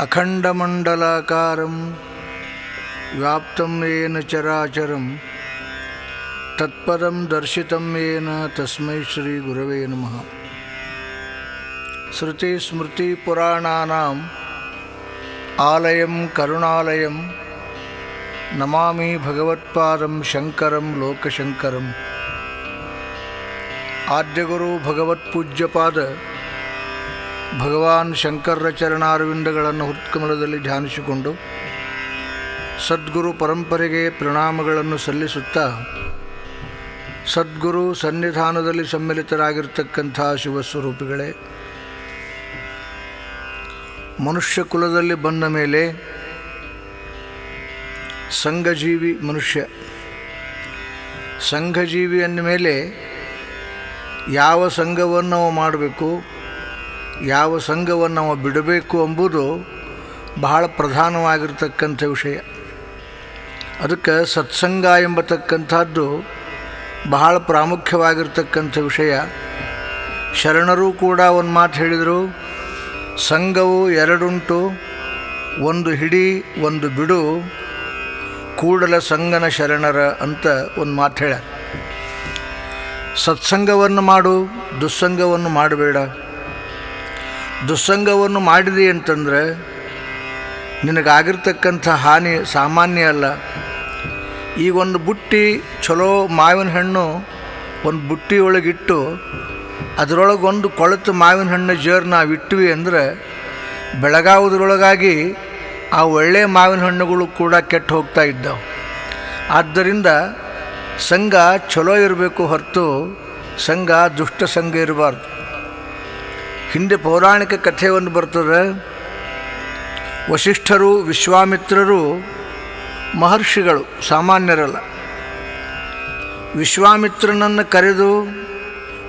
ಅಖಂಡಮಂಡಲಾಕಾರಂ ವ್ಯಾಪ್ತಂ ಯೇನ ಚರಾಚರಂ ತತ್ಪದಂ ದರ್ಶಿತಂ ಯೇನ ತಸ್ಮೈ ಶ್ರೀ ಗುರವೇ ನಮಃ. ಶ್ರುತಿ ಸ್ಮೃತಿ ಪುರಾಣಾನಾಂ ಆಲಯಂ ಕರುಣಾಲಯಂ ನಮಾಮಿ ಭಗವತ್ಪಾದಂ ಶಂಕರಂ ಲೋಕಶಂಕರಂ. ಆದ್ಯಗುರು ಭಗವತ್ಪೂಜ್ಯಪಾದ ಭಗವಾನ್ ಶಂಕರರ ಚರಣಾರವಿಂದಗಳನ್ನು ಹೃತ್ಕಮಲದಲ್ಲಿ ಧ್ಯಾನಿಸಿಕೊಂಡು ಸದ್ಗುರು ಪರಂಪರೆಗೆ ಪ್ರಣಾಮಗಳನ್ನು ಸಲ್ಲಿಸುತ್ತಾ, ಸದ್ಗುರು ಸನ್ನಿಧಾನದಲ್ಲಿ ಸಮ್ಮಿಲಿತರಾಗಿರ್ತಕ್ಕಂಥ ಶಿವಸ್ವರೂಪಿಗಳೇ, ಮನುಷ್ಯ ಕುಲದಲ್ಲಿ ಬಂದ ಮೇಲೆ ಸಂಘಜೀವಿ ಮನುಷ್ಯ. ಸಂಘಜೀವಿ ಅಂದ ಮೇಲೆ ಯಾವ ಸಂಘವನ್ನು ನಾವು ಮಾಡಬೇಕು, ಯಾವ ಸಂಘವನ್ನು ನಾವು ಬಿಡಬೇಕು ಎಂಬುದು ಬಹಳ ಪ್ರಧಾನವಾಗಿರ್ತಕ್ಕಂಥ ವಿಷಯ. ಅದಕ್ಕೆ ಸತ್ಸಂಗ ಎಂಬತಕ್ಕಂಥದ್ದು ಬಹಳ ಪ್ರಾಮುಖ್ಯವಾಗಿರ್ತಕ್ಕಂಥ ವಿಷಯ. ಶರಣರು ಕೂಡ ಒಂದು ಮಾತು ಹೇಳಿದರು, ಸಂಘವು ಎರಡುಂಟು, ಒಂದು ಹಿಡಿ ಒಂದು ಬಿಡು, ಕೂಡಲ ಸಂಗನ ಶರಣರ ಅಂತ ಒಂದು ಮಾತು ಹೇಳ್ಯಾರ. ಸತ್ಸಂಗವನ್ನು ಮಾಡು, ದುಸ್ಸಂಗವನ್ನು ಮಾಡಬೇಡ. ದುಸ್ಸಂಗವನ್ನು ಮಾಡಿದೆ ಅಂತಂದರೆ ನಿನಗಾಗಿರ್ತಕ್ಕಂಥ ಹಾನಿ ಸಾಮಾನ್ಯ ಅಲ್ಲ. ಈಗ ಒಂದು ಬುಟ್ಟಿ ಚಲೋ ಮಾವಿನ ಹಣ್ಣು ಒಂದು ಬುಟ್ಟಿಯೊಳಗಿಟ್ಟು ಅದರೊಳಗೊಂದು ಕೊಳೆತು ಮಾವಿನ ಹಣ್ಣು ಜೇರು ನಾವು ಇಟ್ವಿ ಅಂದರೆ ಬೆಳಗಾವುದ್ರೊಳಗಾಗಿ ಆ ಒಳ್ಳೆಯ ಮಾವಿನ ಹಣ್ಣುಗಳು ಕೂಡ ಕೆಟ್ಟು ಹೋಗ್ತಾ ಇದ್ದಾವೆ. ಆದ್ದರಿಂದ ಸಂಘ ಚಲೋ ಇರಬೇಕು ಹೊರತು ಸಂಘ ದುಷ್ಟ ಸಂಘ ಇರಬಾರ್ದು. ಹಿಂದೆ ಪೌರಾಣಿಕ ಕಥೆ ಒಂದು ಬರ್ತದೆ. ವಸಿಷ್ಠರು ವಿಶ್ವಾಮಿತ್ರರು ಮಹರ್ಷಿಗಳು, ಸಾಮಾನ್ಯರಲ್ಲ. ವಿಶ್ವಾಮಿತ್ರನನ್ನು ಕರೆದು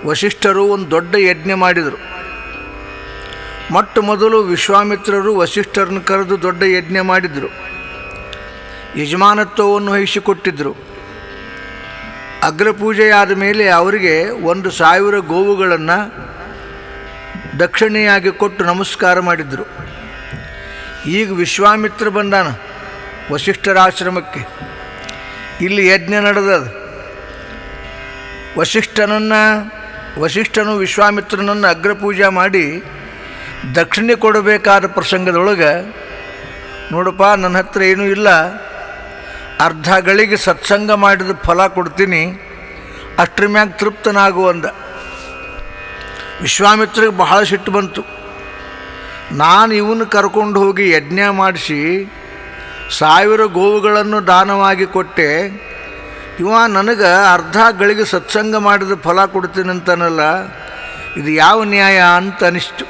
ವಸಿಷ್ಠರು ಒಂದು ದೊಡ್ಡ ಯಜ್ಞ ಮಾಡಿದರು. ಮೊಟ್ಟ ಮೊದಲು ವಿಶ್ವಾಮಿತ್ರರು ವಸಿಷ್ಠರನ್ನು ಕರೆದು ದೊಡ್ಡ ಯಜ್ಞ ಮಾಡಿದರು. ಯಜಮಾನತ್ವವನ್ನು ವಹಿಸಿಕೊಟ್ಟಿದ್ದರು. ಅಗ್ರಪೂಜೆಯಾದ ಮೇಲೆ ಅವರಿಗೆ 1,000 ಗೋವುಗಳನ್ನು ದಕ್ಷಿಣೆಯಾಗಿ ಕೊಟ್ಟು ನಮಸ್ಕಾರ ಮಾಡಿದರು. ಈಗ ವಿಶ್ವಾಮಿತ್ರ ಬಂದಾನ ವಸಿಷ್ಠರ ಆಶ್ರಮಕ್ಕೆ. ಇಲ್ಲಿ ಯಜ್ಞ ನಡೆದದು. ವಸಿಷ್ಠನು ವಿಶ್ವಾಮಿತ್ರನನ್ನು ಅಗ್ರಪೂಜೆ ಮಾಡಿ ದಕ್ಷಿಣೆ ಕೊಡಬೇಕಾದ ಪ್ರಸಂಗದೊಳಗೆ, ನೋಡಪ್ಪ ನನ್ನ ಹತ್ರ ಏನೂ ಇಲ್ಲ, ಅರ್ಧ ಗಳಿಗೆ ಸತ್ಸಂಗ ಮಾಡಿದ ಫಲ ಕೊಡ್ತೀನಿ, ಅಷ್ಟರ ಮ್ಯಾಗ ತೃಪ್ತನಾಗು ಅಂದ. ವಿಶ್ವಾಮಿತ್ರಿಗೆ ಬಹಳ ಸಿಟ್ಟು ಬಂತು. ನಾನು ಇವನು ಕರ್ಕೊಂಡು ಹೋಗಿ ಯಜ್ಞ ಮಾಡಿಸಿ 1000 ಗೋವುಗಳನ್ನು ದಾನವಾಗಿ ಕೊಟ್ಟೆ, ಇವ ನನಗೆ ಅರ್ಧ ಗಳಿಗೆ ಸತ್ಸಂಗ ಮಾಡಿದ ಫಲ ಕೊಡ್ತೀನಂತನಲ್ಲ, ಇದು ಯಾವ ನ್ಯಾಯ ಅಂತ ಅನಿಸ್ತು.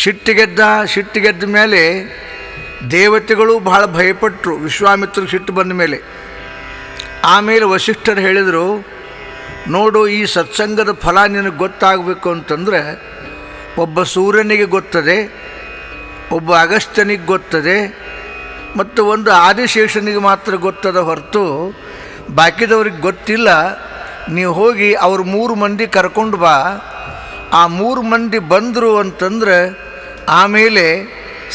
ಸಿಟ್ಟಿಗೆದ್ದ ಮೇಲೆ ದೇವತೆಗಳು ಬಹಳ ಭಯಪಟ್ಟರು ವಿಶ್ವಾಮಿತ್ರ ಸಿಟ್ಟು ಬಂದ ಮೇಲೆ. ಆಮೇಲೆ ವಸಿಷ್ಠರು ಹೇಳಿದರು, ನೋಡು, ಈ ಸತ್ಸಂಗದ ಫಲ ನಿನಗೆ ಗೊತ್ತಾಗಬೇಕು ಅಂತಂದರೆ ಒಬ್ಬ ಸೂರ್ಯನಿಗೆ ಗೊತ್ತದೆ, ಒಬ್ಬ ಅಗಸ್ತ್ಯನಿಗೆ ಗೊತ್ತದೆ, ಮತ್ತು ಒಂದು ಆದಿಶೇಷನಿಗೆ ಮಾತ್ರ ಗೊತ್ತದ ಹೊರತು ಬಾಕಿದವ್ರಿಗೆ ಗೊತ್ತಿಲ್ಲ. ನೀವು ಹೋಗಿ ಅವ್ರು 3 ಮಂದಿ ಕರ್ಕೊಂಡು ಬಾ. ಆ 3 ಮಂದಿ ಬಂದರು ಅಂತಂದ್ರೆ ಆಮೇಲೆ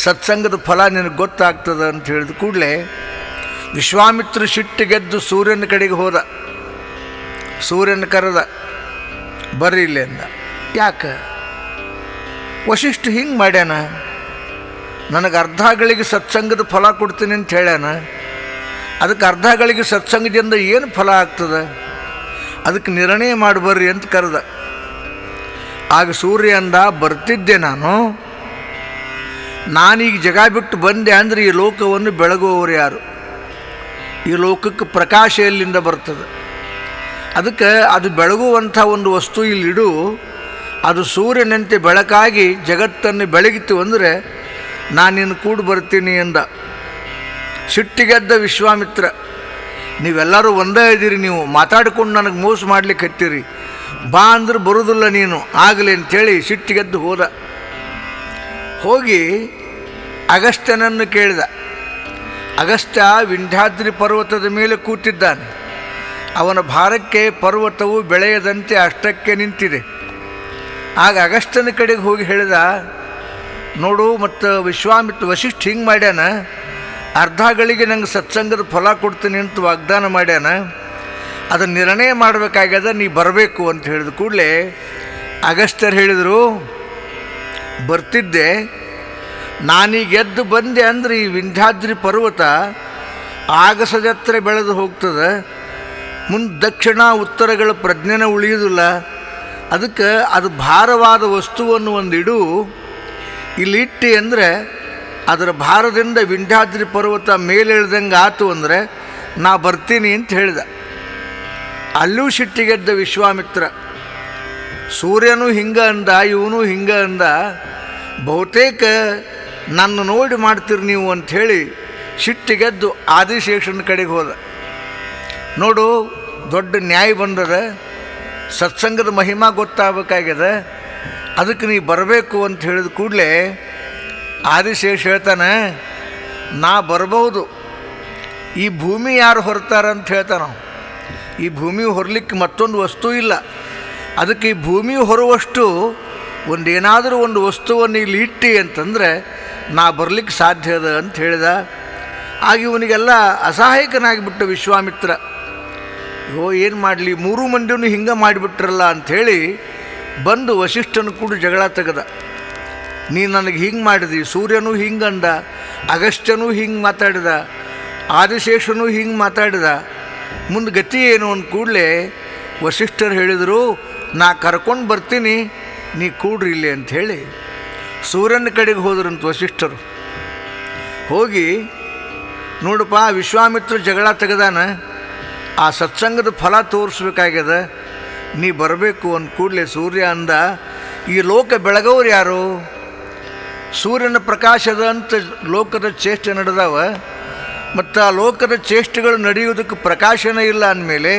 ಸತ್ಸಂಗದ ಫಲ ನಿನಗೆ ಗೊತ್ತಾಗ್ತದೆ ಅಂತ ಹೇಳಿದ ಕೂಡಲೇ ವಿಶ್ವಾಮಿತ್ರ ಸಿಟ್ಟಿಗೆದ್ದು ಸೂರ್ಯನ ಕಡೆಗೆ ಹೋದ. ಸೂರ್ಯನ ಕರೆದ, ಬರ್ರಿ ಇಲ್ಲಿ ಅಂದ. ಯಾಕೆ ವಸಿಷ್ಠ ಹಿಂಗೆ ಮಾಡ್ಯಾನ? ನನಗೆ ಅರ್ಧ ಗಳಿಗೆ ಸತ್ಸಂಗದ ಫಲ ಕೊಡ್ತೀನಿ ಅಂತ ಹೇಳ್ಯಾನ. ಅದಕ್ಕೆ ಅರ್ಧ ಗಳಿಗೆ ಸತ್ಸಂಗದಿಂದ ಏನು ಫಲ ಆಗ್ತದೆ? ಅದಕ್ಕೆ ನಿರ್ಣಯ ಮಾಡಿ ಬರ್ರಿ ಅಂತ ಕರೆದ. ಆಗ ಸೂರ್ಯ ಅಂದ, ಬರ್ತಿದ್ದೆ ನಾನೀಗ ಜಗ ಬಿಟ್ಟು ಬಂದೆ ಅಂದರೆ ಈ ಲೋಕವನ್ನು ಬೆಳಗುವವರು ಯಾರು? ಈ ಲೋಕಕ್ಕೆ ಪ್ರಕಾಶ ಎಲ್ಲಿಂದ ಬರ್ತದೆ? ಅದಕ್ಕೆ ಅದು ಬೆಳಗುವಂಥ ಒಂದು ವಸ್ತು ಇಲ್ಲಿಡು, ಅದು ಸೂರ್ಯನಂತೆ ಬೆಳಕಾಗಿ ಜಗತ್ತನ್ನು ಬೆಳಗಿತು ಅಂದರೆ ನಾನಿನ್ನು ಕೂಡ ಬರ್ತೀನಿ ಎಂದ. ಸಿಟ್ಟಿಗೆದ್ದ ವಿಶ್ವಾಮಿತ್ರ, ನೀವೆಲ್ಲರೂ ಒಂದೇ ಇದ್ದೀರಿ, ನೀವು ಮಾತಾಡ್ಕೊಂಡು ನನಗೆ ಮೋಸ ಮಾಡ್ಲಿಕ್ಕೆ ಹತ್ತೀರಿ, ಬಾ ಅಂದ್ರೆ ಬರೋದಿಲ್ಲ ನೀನು, ಆಗಲಿ ಅಂಥೇಳಿ ಸಿಟ್ಟಿಗೆದ್ದು ಹೋದ. ಹೋಗಿ ಅಗಸ್ತ್ಯನನ್ನು ಕೇಳಿದ. ಅಗಸ್ತ್ಯ ವಿಂಧ್ಯಾದ್ರಿ ಪರ್ವತದ ಮೇಲೆ ಕೂತಿದ್ದಾನೆ. ಅವನ ಭಾರಕ್ಕೆ ಪರ್ವತವು ಬೆಳೆಯದಂತೆ ಅಷ್ಟಕ್ಕೆ ನಿಂತಿದೆ. ಆಗ ಅಗಸ್ತ್ಯನ ಕಡೆಗೆ ಹೋಗಿ ಹೇಳಿದ, ನೋಡು, ಮತ್ತು ವಶಿಷ್ಠ ಹಿಂಗೆ ಮಾಡ್ಯಾನ, ಅರ್ಧ ಗಳಿಗೆ ನಂಗೆ ಸತ್ಸಂಗದ ಫಲ ಕೊಡ್ತೀನಿ ಅಂತ ವಾಗ್ದಾನ ಮಾಡ್ಯಾನ, ಅದನ್ನು ನಿರ್ಣಯ ಮಾಡಬೇಕಾಗ್ಯದ, ನೀ ಬರಬೇಕು ಅಂತ ಹೇಳಿದ ಕೂಡಲೇ ಅಗಸ್ತ್ಯರು ಹೇಳಿದರು, ಬರ್ತಿದ್ದೆ, ನಾನೀಗ ಎದ್ದು ಬಂದೆ ಅಂದರೆ ಈ ವಿಂಧ್ಯಾದ್ರಿ ಪರ್ವತ ಆಗಸದತ್ರ ಬೆಳೆದು ಹೋಗ್ತದೆ, ಮುಂದೆ ದಕ್ಷಿಣ ಉತ್ತರಗಳ ಪ್ರಜ್ಞೆನ ಉಳಿಯೋದಿಲ್ಲ. ಅದಕ್ಕೆ ಅದು ಭಾರವಾದ ವಸ್ತುವನ್ನು ಒಂದಿಡು, ಇಲ್ಲಿಟ್ಟು ಅಂದರೆ ಅದರ ಭಾರದಿಂದ ವಿಂಧ್ಯಾದ್ರಿ ಪರ್ವತ ಮೇಲೆಳ್ದಂಗೆ ಆತು ಅಂದರೆ ನಾ ಬರ್ತೀನಿ ಅಂತ ಹೇಳಿದ. ಅಲ್ಲೂ ಸಿಟ್ಟಿಗೆದ್ದ ವಿಶ್ವಾಮಿತ್ರ. ಸೂರ್ಯನೂ ಹಿಂಗೆ ಅಂದ, ಇವನು ಹಿಂಗೆ ಅಂದ, ಬಹುತೇಕ ನನ್ನ ನೋಡಿ ಮಾಡ್ತೀರಿ ನೀವು ಅಂಥೇಳಿ ಸಿಟ್ಟಿಗೆದ್ದು ಆದಿಶೇಷನ ಕಡೆಗೆ ಹೋದ. ನೋಡು, ದೊಡ್ಡ ನ್ಯಾಯ ಬಂದದ, ಸತ್ಸಂಗದ ಮಹಿಮಾ ಗೊತ್ತಾಗಬೇಕಾಗ್ಯದ, ಅದಕ್ಕೆ ನೀ ಬರಬೇಕು ಅಂತ ಹೇಳಿದ ಕೂಡಲೇ ಆದಿಶೇಷ ಹೇಳ್ತಾನೆ, ನಾ ಬರಬಹುದು, ಈ ಭೂಮಿ ಯಾರು ಹೊರತಾರಂತ ಹೇಳ್ತಾನೆ. ಈ ಭೂಮಿ ಹೊರಲಿಕ್ಕೆ ಮತ್ತೊಂದು ವಸ್ತು ಇಲ್ಲ, ಅದಕ್ಕೆ ಈ ಭೂಮಿ ಹೊರುವಷ್ಟು ಒಂದೇನಾದರೂ ಒಂದು ವಸ್ತುವನ್ನು ಇಲ್ಲಿ ಇಟ್ಟು ಅಂತಂದರೆ ನಾ ಬರಲಿಕ್ಕೆ ಸಾಧ್ಯ ಅದ ಅಂತ ಹೇಳಿದ. ಆಗ ಇವನಿಗೆಲ್ಲ ಅಸಹಾಯಕನಾಗಿಬಿಟ್ಟ ವಿಶ್ವಾಮಿತ್ರ. ಏನು ಮಾಡಲಿ, ಮೂರು ಮಂದಿನೂ ಹಿಂಗೆ ಮಾಡಿಬಿಟ್ರಲ್ಲ ಅಂಥೇಳಿ ಬಂದು ವಶಿಷ್ಠನ ಕೂಡ ಜಗಳ ತೆಗೆದ. ನೀ ನನಗೆ ಹಿಂಗೆ ಮಾಡಿದಿ, ಸೂರ್ಯನೂ ಹಿಂಗಂದ, ಅಗಸ್ತ್ಯನೂ ಹಿಂಗೆ ಮಾತಾಡಿದ, ಆದಿಶೇಷನೂ ಹಿಂಗೆ ಮಾತಾಡಿದ, ಮುಂದೆ ಗತಿ ಏನು ಅಂದ ಕೂಡಲೇ ವಶಿಷ್ಠರು ಹೇಳಿದರು, ನಾ ಕರ್ಕೊಂಡು ಬರ್ತೀನಿ, ನೀ ಕೂಡ್ರಿ ಇಲ್ಲಿ ಅಂಥೇಳಿ ಸೂರ್ಯನ ಕಡೆಗೆ ಹೋದ್ರಂತ ವಶಿಷ್ಠರು. ಹೋಗಿ ನೋಡಪ್ಪ, ವಿಶ್ವಾಮಿತ್ರ ಜಗಳ ತೆಗೆದಾನ, ಆ ಸತ್ಸಂಗದ ಫಲ ತೋರಿಸ್ಬೇಕಾಗ್ಯದ, ನೀ ಬರಬೇಕು ಅಂದ ಕೂಡಲೇ ಸೂರ್ಯ ಅಂದ, ಈ ಲೋಕ ಬೆಳಗವ್ರು ಯಾರು? ಸೂರ್ಯನ ಪ್ರಕಾಶದ ಅಂತ ಲೋಕದ ಚೇಷ್ಟೆ ನಡೆದಾವ, ಮತ್ತು ಆ ಲೋಕದ ಚೇಷ್ಟೆಗಳು ನಡೆಯುವುದಕ್ಕೆ ಪ್ರಕಾಶನೇ ಇಲ್ಲ ಅಂದಮೇಲೆ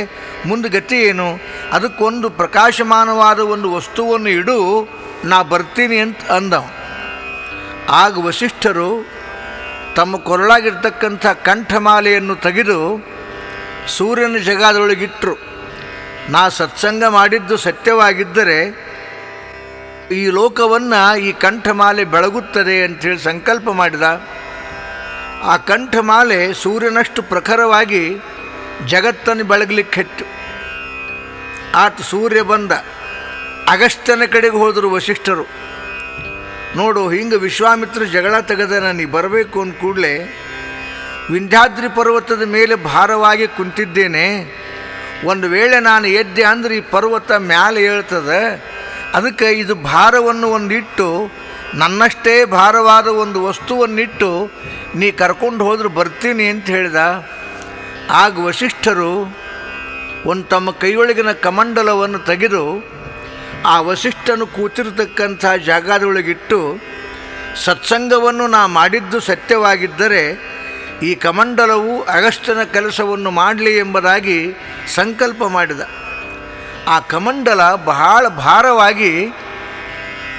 ಮುಂದೆ ಗತಿ ಏನು? ಅದಕ್ಕೊಂದು ಪ್ರಕಾಶಮಾನವಾದ ಒಂದು ವಸ್ತುವನ್ನು ಇಡು, ನಾ ಬರ್ತೀನಿ ಅಂತ ಅಂದವ. ಆಗ ವಶಿಷ್ಠರು ತಮ್ಮ ಕೊರಳಾಗಿರ್ತಕ್ಕಂಥ ಕಂಠಮಾಲೆಯನ್ನು ತೆಗೆದು ಸೂರ್ಯನ ಜಗದೊಳಗಿಟ್ಟರು. ನಾ ಸತ್ಸಂಗ ಮಾಡಿದ್ದು ಸತ್ಯವಾಗಿದ್ದರೆ ಈ ಲೋಕವನ್ನು ಈ ಕಂಠಮಾಲೆ ಬೆಳಗುತ್ತದೆ ಅಂಥೇಳಿ ಸಂಕಲ್ಪ ಮಾಡಿದ. ಆ ಕಂಠಮಾಲೆ ಸೂರ್ಯನಷ್ಟು ಪ್ರಖರವಾಗಿ ಜಗತ್ತನ್ನು ಬೆಳಗಲಿಕ್ಕೆ ಹೆಚ್ಚು. ಆತ ಸೂರ್ಯ ಬಂದ, ಅಗಸ್ತ್ಯನ ಕಡೆಗೆ ಹೋದರು ವಶಿಷ್ಠರು. ನೋಡು, ಹಿಂಗೆ ವಿಶ್ವಾಮಿತ್ರ ಜಗಳ ತೆಗೆದ, ನೀ ಬರಬೇಕು ಅಂದ ಕೂಡಲೇ ವಿಂಧ್ಯಾದ್ರಿ ಪರ್ವತದ ಮೇಲೆ ಭಾರವಾಗಿ ಕುಂತಿದ್ದೇನೆ, ಒಂದು ವೇಳೆ ನಾನು ಎದ್ದೆ ಅಂದರೆ ಈ ಪರ್ವತ ಮ್ಯಾಲೆ ಹೇಳ್ತದೆ, ಅದಕ್ಕೆ ಇದು ಭಾರವನ್ನು ಒಂದಿಟ್ಟು, ನನ್ನಷ್ಟೇ ಭಾರವಾದ ಒಂದು ವಸ್ತುವನ್ನಿಟ್ಟು ನೀ ಕರ್ಕೊಂಡು ಹೋದ್ರೆ ಬರ್ತೀನಿ ಅಂತ ಹೇಳಿದ. ಆಗ ವಶಿಷ್ಠರು ಒಂದು ತಮ್ಮ ಕೈಯೊಳಗಿನ ಕಮಂಡಲವನ್ನು ತೆಗೆದು ಆ ವಶಿಷ್ಠನು ಕೂತಿರ್ತಕ್ಕಂಥ ಜಾಗದೊಳಗಿಟ್ಟು, ಸತ್ಸಂಗವನ್ನು ನಾ ಮಾಡಿದ್ದು ಸತ್ಯವಾಗಿದ್ದರೆ ಈ ಕಮಂಡಲವು ಅಗಸ್ತ್ಯನ ಕೆಲಸವನ್ನು ಮಾಡಲಿ ಎಂಬುದಾಗಿ ಸಂಕಲ್ಪ ಮಾಡಿದ. ಆ ಕಮಂಡಲ ಬಹಳ ಭಾರವಾಗಿ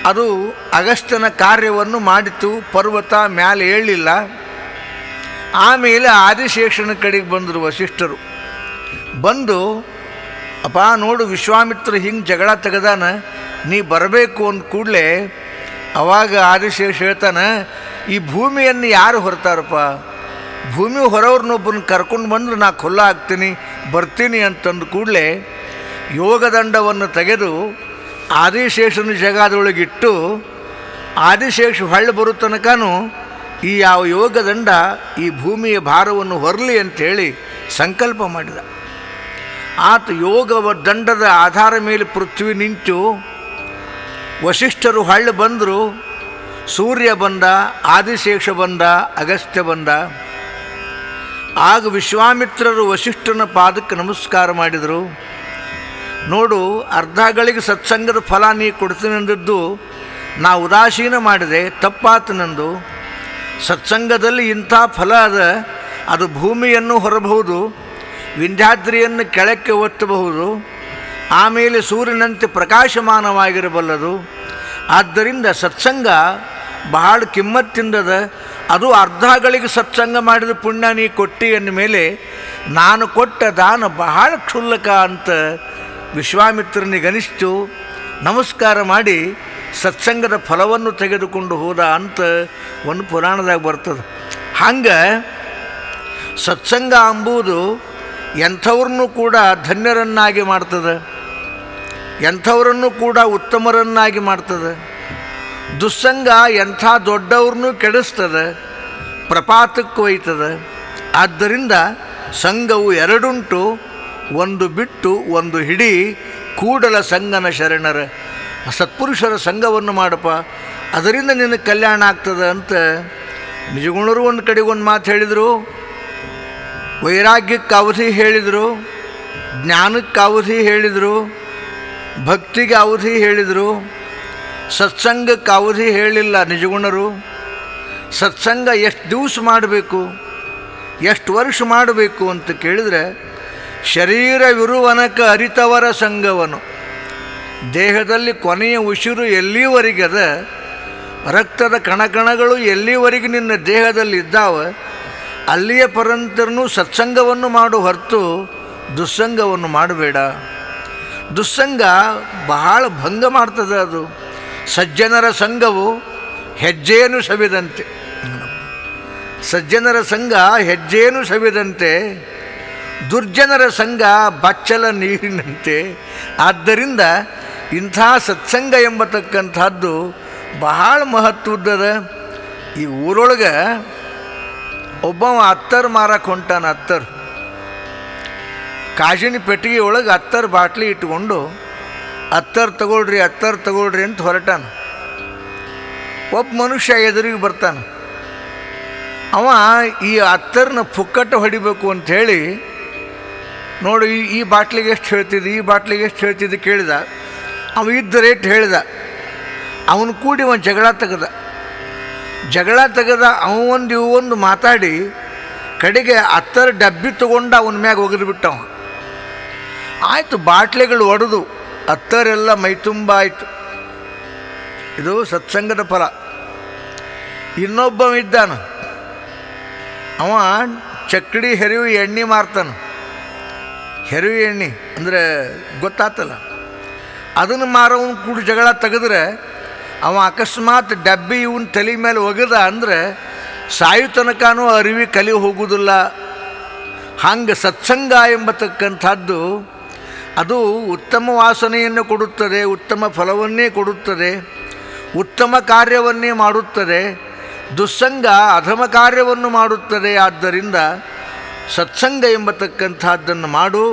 ಅದು ಅಗಸ್ತ್ಯನ ಕಾರ್ಯವನ್ನು ಮಾಡಿತು. ಪರ್ವತ ಮ್ಯಾಲೆ ಏಳಲಿಲ್ಲ. ಆಮೇಲೆ ಆದಿಶೇಷನ ಕಡೆಗೆ ಬಂದರು ವಶಿಷ್ಠರು. ಬಂದು, ಅಪ್ಪ ನೋಡು, ವಿಶ್ವಾಮಿತ್ರ ಹಿಂಗೆ ಜಗಳ ತೆಗೆದಾನ, ನೀ ಬರಬೇಕು ಅಂದ ಕೂಡಲೇ ಅವಾಗ ಆದಿಶೇಷ ಹೇಳ್ತಾನೆ, ಈ ಭೂಮಿಯನ್ನು ಯಾರು ಹೊರತಾರಪ್ಪ? ಭೂಮಿ ಹೊರವ್ರನ್ನೊಬ್ಬನ ಕರ್ಕೊಂಡು ಬಂದ್ರೆ ನಾ ಖುಲ್ಲ ಆಗ್ತೀನಿ, ಬರ್ತೀನಿ ಅಂತಂದು ಕೂಡಲೇ ಯೋಗದಂಡವನ್ನು ತೆಗೆದು ಆದಿಶೇಷನ ಜಗದೊಳಗಿಟ್ಟು, ಆದಿಶೇಷ ಹೊಳ್ಳಿ ಬರೋ ತನಕನೂ ಈ ಯಾವ ಯೋಗದಂಡ ಈ ಭೂಮಿಯ ಭಾರವನ್ನು ಹೊರಲಿ ಅಂಥೇಳಿ ಸಂಕಲ್ಪ ಮಾಡಿದ. ಆತ ಯೋಗ ದಂಡದ ಆಧಾರ ಮೇಲೆ ಪೃಥ್ವಿ ನಿಂತು ವಶಿಷ್ಠರು ಹೊಳ್ಳಿ ಬಂದರು. ಸೂರ್ಯ ಬಂದ, ಆದಿಶೇಷ ಬಂದ, ಅಗಸ್ತ್ಯ ಬಂದ. ಆಗ ವಿಶ್ವಾಮಿತ್ರರು ವಶಿಷ್ಠನ ಪಾದಕ್ಕೆ ನಮಸ್ಕಾರ ಮಾಡಿದರು. ನೋಡು, ಅರ್ಧಗಳಿಗೆ ಸತ್ಸಂಗದ ಫಲ ನೀ ಕೊಡ್ತೀನಿ ಅಂದದ್ದು ನಾ ಉದಾಸೀನ ಮಾಡಿದೆ, ತಪ್ಪಾತು ನಂದು. ಸತ್ಸಂಗದಲ್ಲಿ ಇಂಥ ಫಲ ಅದ, ಅದು ಭೂಮಿಯನ್ನು ಹೊರಬಹುದು, ವಿಂಧ್ಯಾದ್ರಿಯನ್ನು ಕೆಳಕ್ಕೆ ಒತ್ತಬಹುದು, ಆಮೇಲೆ ಸೂರ್ಯನಂತೆ ಪ್ರಕಾಶಮಾನವಾಗಿರಬಲ್ಲದು. ಆದ್ದರಿಂದ ಸತ್ಸಂಗ ಬಹಳ ಕಿಮ್ಮತ್ತಿಂದದ. ಅದು ಅರ್ಧಗಳಿಗೆ ಸತ್ಸಂಗ ಮಾಡಿದ ಪುಣ್ಯ ನೀ ಕೊಟ್ಟಿ ಅಂದ ಮೇಲೆ ನಾನು ಕೊಟ್ಟ ದಾನ ಬಹಳ ಕ್ಷುಲ್ಲಕ ಅಂತ ವಿಶ್ವಾಮಿತ್ರನಿಗನಿಸ್ತು. ನಮಸ್ಕಾರ ಮಾಡಿ ಸತ್ಸಂಗದ ಫಲವನ್ನು ತೆಗೆದುಕೊಂಡು ಹೋದ ಅಂತ ಒಂದು ಪುರಾಣದಾಗ ಬರ್ತದೆ. ಹಂಗೆ ಸತ್ಸಂಗ ಎಂಬುದು ಎಂಥವ್ರನ್ನೂ ಕೂಡ ಧನ್ಯರನ್ನಾಗಿ ಮಾಡ್ತದೆ, ಎಂಥವರನ್ನು ಕೂಡ ಉತ್ತಮರನ್ನಾಗಿ ಮಾಡ್ತದೆ. ದುಸ್ಸಂಗ ಎಂಥ ದೊಡ್ಡವ್ರನ್ನೂ ಕೆಡಿಸ್ತದೆ, ಪ್ರಪಾತಕ್ಕೆ ಒಯ್ತದೆ. ಆದ್ದರಿಂದ ಸಂಘವು ಎರಡುಂಟು, ಒಂದು ಬಿಟ್ಟು ಒಂದು ಹಿಡಿ, ಕೂಡಲ ಸಂಗನ ಶರಣರ. ಸತ್ಪುರುಷರ ಸಂಘವನ್ನು ಮಾಡಪ್ಪ, ಅದರಿಂದ ನಿನಗೆ ಕಲ್ಯಾಣ ಆಗ್ತದೆ ಅಂತ ನಿಜಗುಣರು ಒಂದು ಕಡೆಗೆ ಒಂದು ಮಾತು ಹೇಳಿದರು. ವೈರಾಗ್ಯಕ್ಕೆ ಅವಧಿ ಹೇಳಿದರು, ಜ್ಞಾನಕ್ಕೆ ಅವಧಿ ಹೇಳಿದರು, ಭಕ್ತಿಗೆ ಅವಧಿ ಹೇಳಿದರು. ಸತ್ಸಂಗಕ್ಕೆ ಅವಧಿ ಹೇಳಿಲ್ಲ ನಿಜಗುಣರು. ಸತ್ಸಂಗ ಎಷ್ಟು ದಿವಸ ಮಾಡಬೇಕು, ಎಷ್ಟು ವರ್ಷ ಮಾಡಬೇಕು ಅಂತ ಕೇಳಿದರೆ, ಶರೀರವಿರುವನಕ ಅರಿತವರ ಸಂಘವನು. ದೇಹದಲ್ಲಿ ಕೊನೆಯ ಉಸಿರು ಎಲ್ಲಿವರೆಗದ, ರಕ್ತದ ಕಣಕಣಗಳು ಎಲ್ಲಿವರೆಗೆ ನಿನ್ನ ದೇಹದಲ್ಲಿ ಇದ್ದಾವೆ, ಅಲ್ಲಿಯ ಪರಂತರನು ಸತ್ಸಂಗವನ್ನು ಮಾಡು ಹೊರತು ದುಸ್ಸಂಗವನ್ನು ಮಾಡಬೇಡ. ದುಸ್ಸಂಗ ಬಹಳ ಭಂಗ ಮಾಡ್ತದೆ. ಅದು ಸಜ್ಜನರ ಸಂಘವು ಹೆಜ್ಜೆಯನ್ನು ಸವಿದಂತೆ. ಸಜ್ಜನರ ಸಂಘ ಹೆಜ್ಜೆಯನ್ನು ಸವಿದಂತೆ, ದುರ್ಜನರ ಸಂಘ ಬಚ್ಚಲ ನೀರಿನಂತೆ. ಆದ್ದರಿಂದ ಇಂಥ ಸತ್ಸಂಗ ಎಂಬತಕ್ಕಂಥದ್ದು ಬಹಳ ಮಹತ್ವದ್ದದ. ಈ ಊರೊಳಗೆ ಒಬ್ಬವ ಅತ್ತರ್ ಮಾರಕ್ಕೆ ಹೊಂಟಾನ. ಅತ್ತರ್ ಕಾಜಿನ ಪೆಟ್ಟಿಗೆ ಒಳಗೆ ಅತ್ತರ್ ಬಾಟ್ಲಿ ಇಟ್ಕೊಂಡು ಅತ್ತರ್ ತಗೊಳ್ರಿ ಅತ್ತರ್ ತಗೊಳ್ರಿ ಅಂತ ಹೊರಟಾನ. ಒಬ್ಬ ಮನುಷ್ಯ ಎದುರಿಗೆ ಬರ್ತಾನೆ. ಅವ ಈ ಅತ್ತರ್ನ ಪುಕ್ಕಟ್ಟು ಹೊಡಿಬೇಕು ಅಂಥೇಳಿ, ನೋಡು ಈ ಬಾಟ್ಲಿಗೆ ಎಷ್ಟು ಹೇಳ್ತಿದ್ದೆ, ಈ ಬಾಟ್ಲಿಗೆ ಎಷ್ಟು ಹೇಳ್ತಿದ್ದೆ ಕೇಳಿದ. ಅವ ಇದ್ದ ರೇಟ್ ಹೇಳಿದ. ಅವನು ಕೂಡಿ ಒಂದು ಜಗಳ ತೆಗೆದ ಅವೊಂದು ಮಾತಾಡಿ ಕಡೆಗೆ ಅತ್ತರ್ ಡಬ್ಬಿ ತೊಗೊಂಡು ಅವನ ಮ್ಯಾಗ ಒಗೆದುಬಿಟ್ಟವ. ಆಯಿತು, ಬಾಟ್ಲಿಗಳು ಒಡೆದು ಅತ್ತರೆಲ್ಲ ಮೈತುಂಬ ಆಯಿತು. ಇದು ಸತ್ಸಂಗದ ಫಲ. ಇನ್ನೊಬ್ಬ ಇದ್ದಾನ, ಅವ ಚಕ್ಕಡಿ ಹೆರಿವಿ ಎಣ್ಣೆ ಮಾರ್ತಾನೆ. ಹೆರಿವಿ ಎಣ್ಣೆ ಅಂದರೆ ಗೊತ್ತಾತಲ್ಲ, ಅದನ್ನು ಮಾರೋವನು ಕೂಡ ಜಗಳ ತೆಗೆದ್ರೆ ಅವ ಅಕಸ್ಮಾತ್ ಡಬ್ಬಿ ಇವನ್ ತಲೆ ಮೇಲೆ ಒಗೆದ ಅಂದರೆ ಸಾಯು ತನಕನೂ ಅರಿವಿ ಕಲಿ ಹೋಗುವುದಿಲ್ಲ. ಹಂಗೆ ಸತ್ಸಂಗ ಎಂಬತಕ್ಕಂಥದ್ದು ಅದು ಉತ್ತಮ ವಾಸನೆಯನ್ನು ಕೊಡುತ್ತದೆ, ಉತ್ತಮ ಫಲವನ್ನೇ ಕೊಡುತ್ತದೆ, ಉತ್ತಮ ಕಾರ್ಯವನ್ನೇ ಮಾಡುತ್ತದೆ. ದುಸ್ಸಂಗ ಅಧಮ ಕಾರ್ಯವನ್ನು ಮಾಡುತ್ತದೆ. ಆದ್ದರಿಂದ ಸತ್ಸಂಗ ಎಂಬತಕ್ಕಂಥದ್ದನ್ನು ಮಾಡು.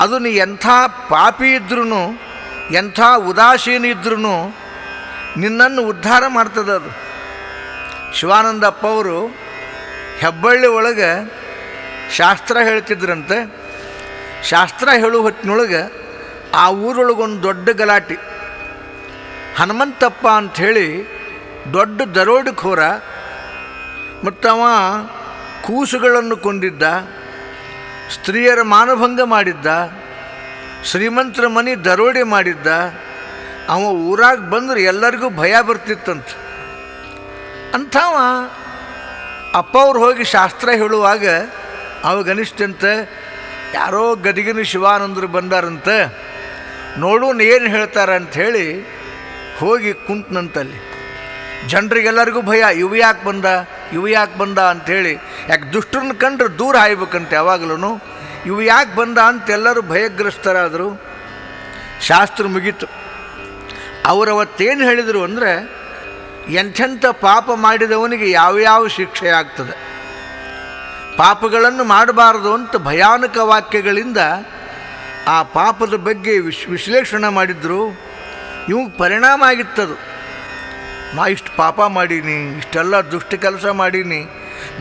ಅದು ನೀ ಎಂಥ ಪಾಪಿ ಇದ್ರೂ, ಎಂಥ ಉದಾಸೀನ ಇದ್ರೂ ನಿನ್ನನ್ನು ಉದ್ಧಾರ ಮಾಡ್ತದೆ. ಅದು ಶಿವಾನಂದಪ್ಪ ಅವರು ಹೆಬ್ಬಳ್ಳಿ ಒಳಗೆ ಶಾಸ್ತ್ರ ಹೇಳ್ತಿದ್ರಂತೆ. ಶಾಸ್ತ್ರ ಹೇಳೋ ಹೊತ್ತಿನೊಳಗೆ ಆ ಊರೊಳಗೊಂದು ದೊಡ್ಡ ಗಲಾಟೆ. ಹನುಮಂತಪ್ಪ ಅಂಥೇಳಿ ದೊಡ್ಡ ದರೋಡೆಖೋರ, ಮತ್ತು ಅವ ಕೂಸುಗಳನ್ನು ಕೊಂದಿದ್ದ, ಸ್ತ್ರೀಯರ ಮಾನಭಂಗ ಮಾಡಿದ್ದ, ಶ್ರೀಮಂತರ ಮನೆ ದರೋಡೆ ಮಾಡಿದ್ದ. ಅವ ಊರಾಗ ಬಂದ್ರೆ ಎಲ್ಲರಿಗೂ ಭಯ ಬರ್ತಿತ್ತಂತ. ಅಂಥವ ಅಪ್ಪ ಅವ್ರು ಹೋಗಿ ಶಾಸ್ತ್ರ ಹೇಳುವಾಗ ಅವಾಗನಿಸ್ತಂತೆ, ಯಾರೋ ಗದಗಿನ ಶಿವಾನಂದರು ಬಂದಾರಂತೆ, ನೋಡೋಣ ಏನು ಹೇಳ್ತಾರೆ ಅಂಥೇಳಿ ಹೋಗಿ ಕುಂತನಂತಲ್ಲಿ. ಜನರಿಗೆಲ್ಲರಿಗೂ ಭಯ, ಇವು ಯಾಕೆ ಬಂದ ಅಂಥೇಳಿ. ಯಾಕೆ ದುಷ್ಟರನ್ನ ಕಂಡ್ರೆ ದೂರ ಹಾಯ್ಬೇಕಂತೆ ಯಾವಾಗಲೂ. ಇವು ಯಾಕೆ ಬಂದ ಅಂತ ಎಲ್ಲರೂ ಭಯಗ್ರಸ್ತರಾದರು. ಶಾಸ್ತ್ರ ಮುಗೀತು. ಅವರವತ್ತೇನು ಹೇಳಿದರು ಅಂದರೆ, ಎಂಥೆಂಥ ಪಾಪ ಮಾಡಿದವನಿಗೆ ಯಾವ್ಯಾವ ಶಿಕ್ಷೆ ಆಗ್ತದೆ, ಪಾಪಗಳನ್ನು ಮಾಡಬಾರದು ಅಂತ ಭಯಾನಕ ವಾಕ್ಯಗಳಿಂದ ಆ ಪಾಪದ ಬಗ್ಗೆ ವಿಶ್ಲೇಷಣೆ ಮಾಡಿದ್ರು. ಇವಾಗ ಪರಿಣಾಮ ಆಗಿತ್ತದು. ನಾ ಇಷ್ಟು ಪಾಪ ಮಾಡೀನಿ, ಇಷ್ಟೆಲ್ಲ ದುಷ್ಟ ಕೆಲಸ ಮಾಡೀನಿ,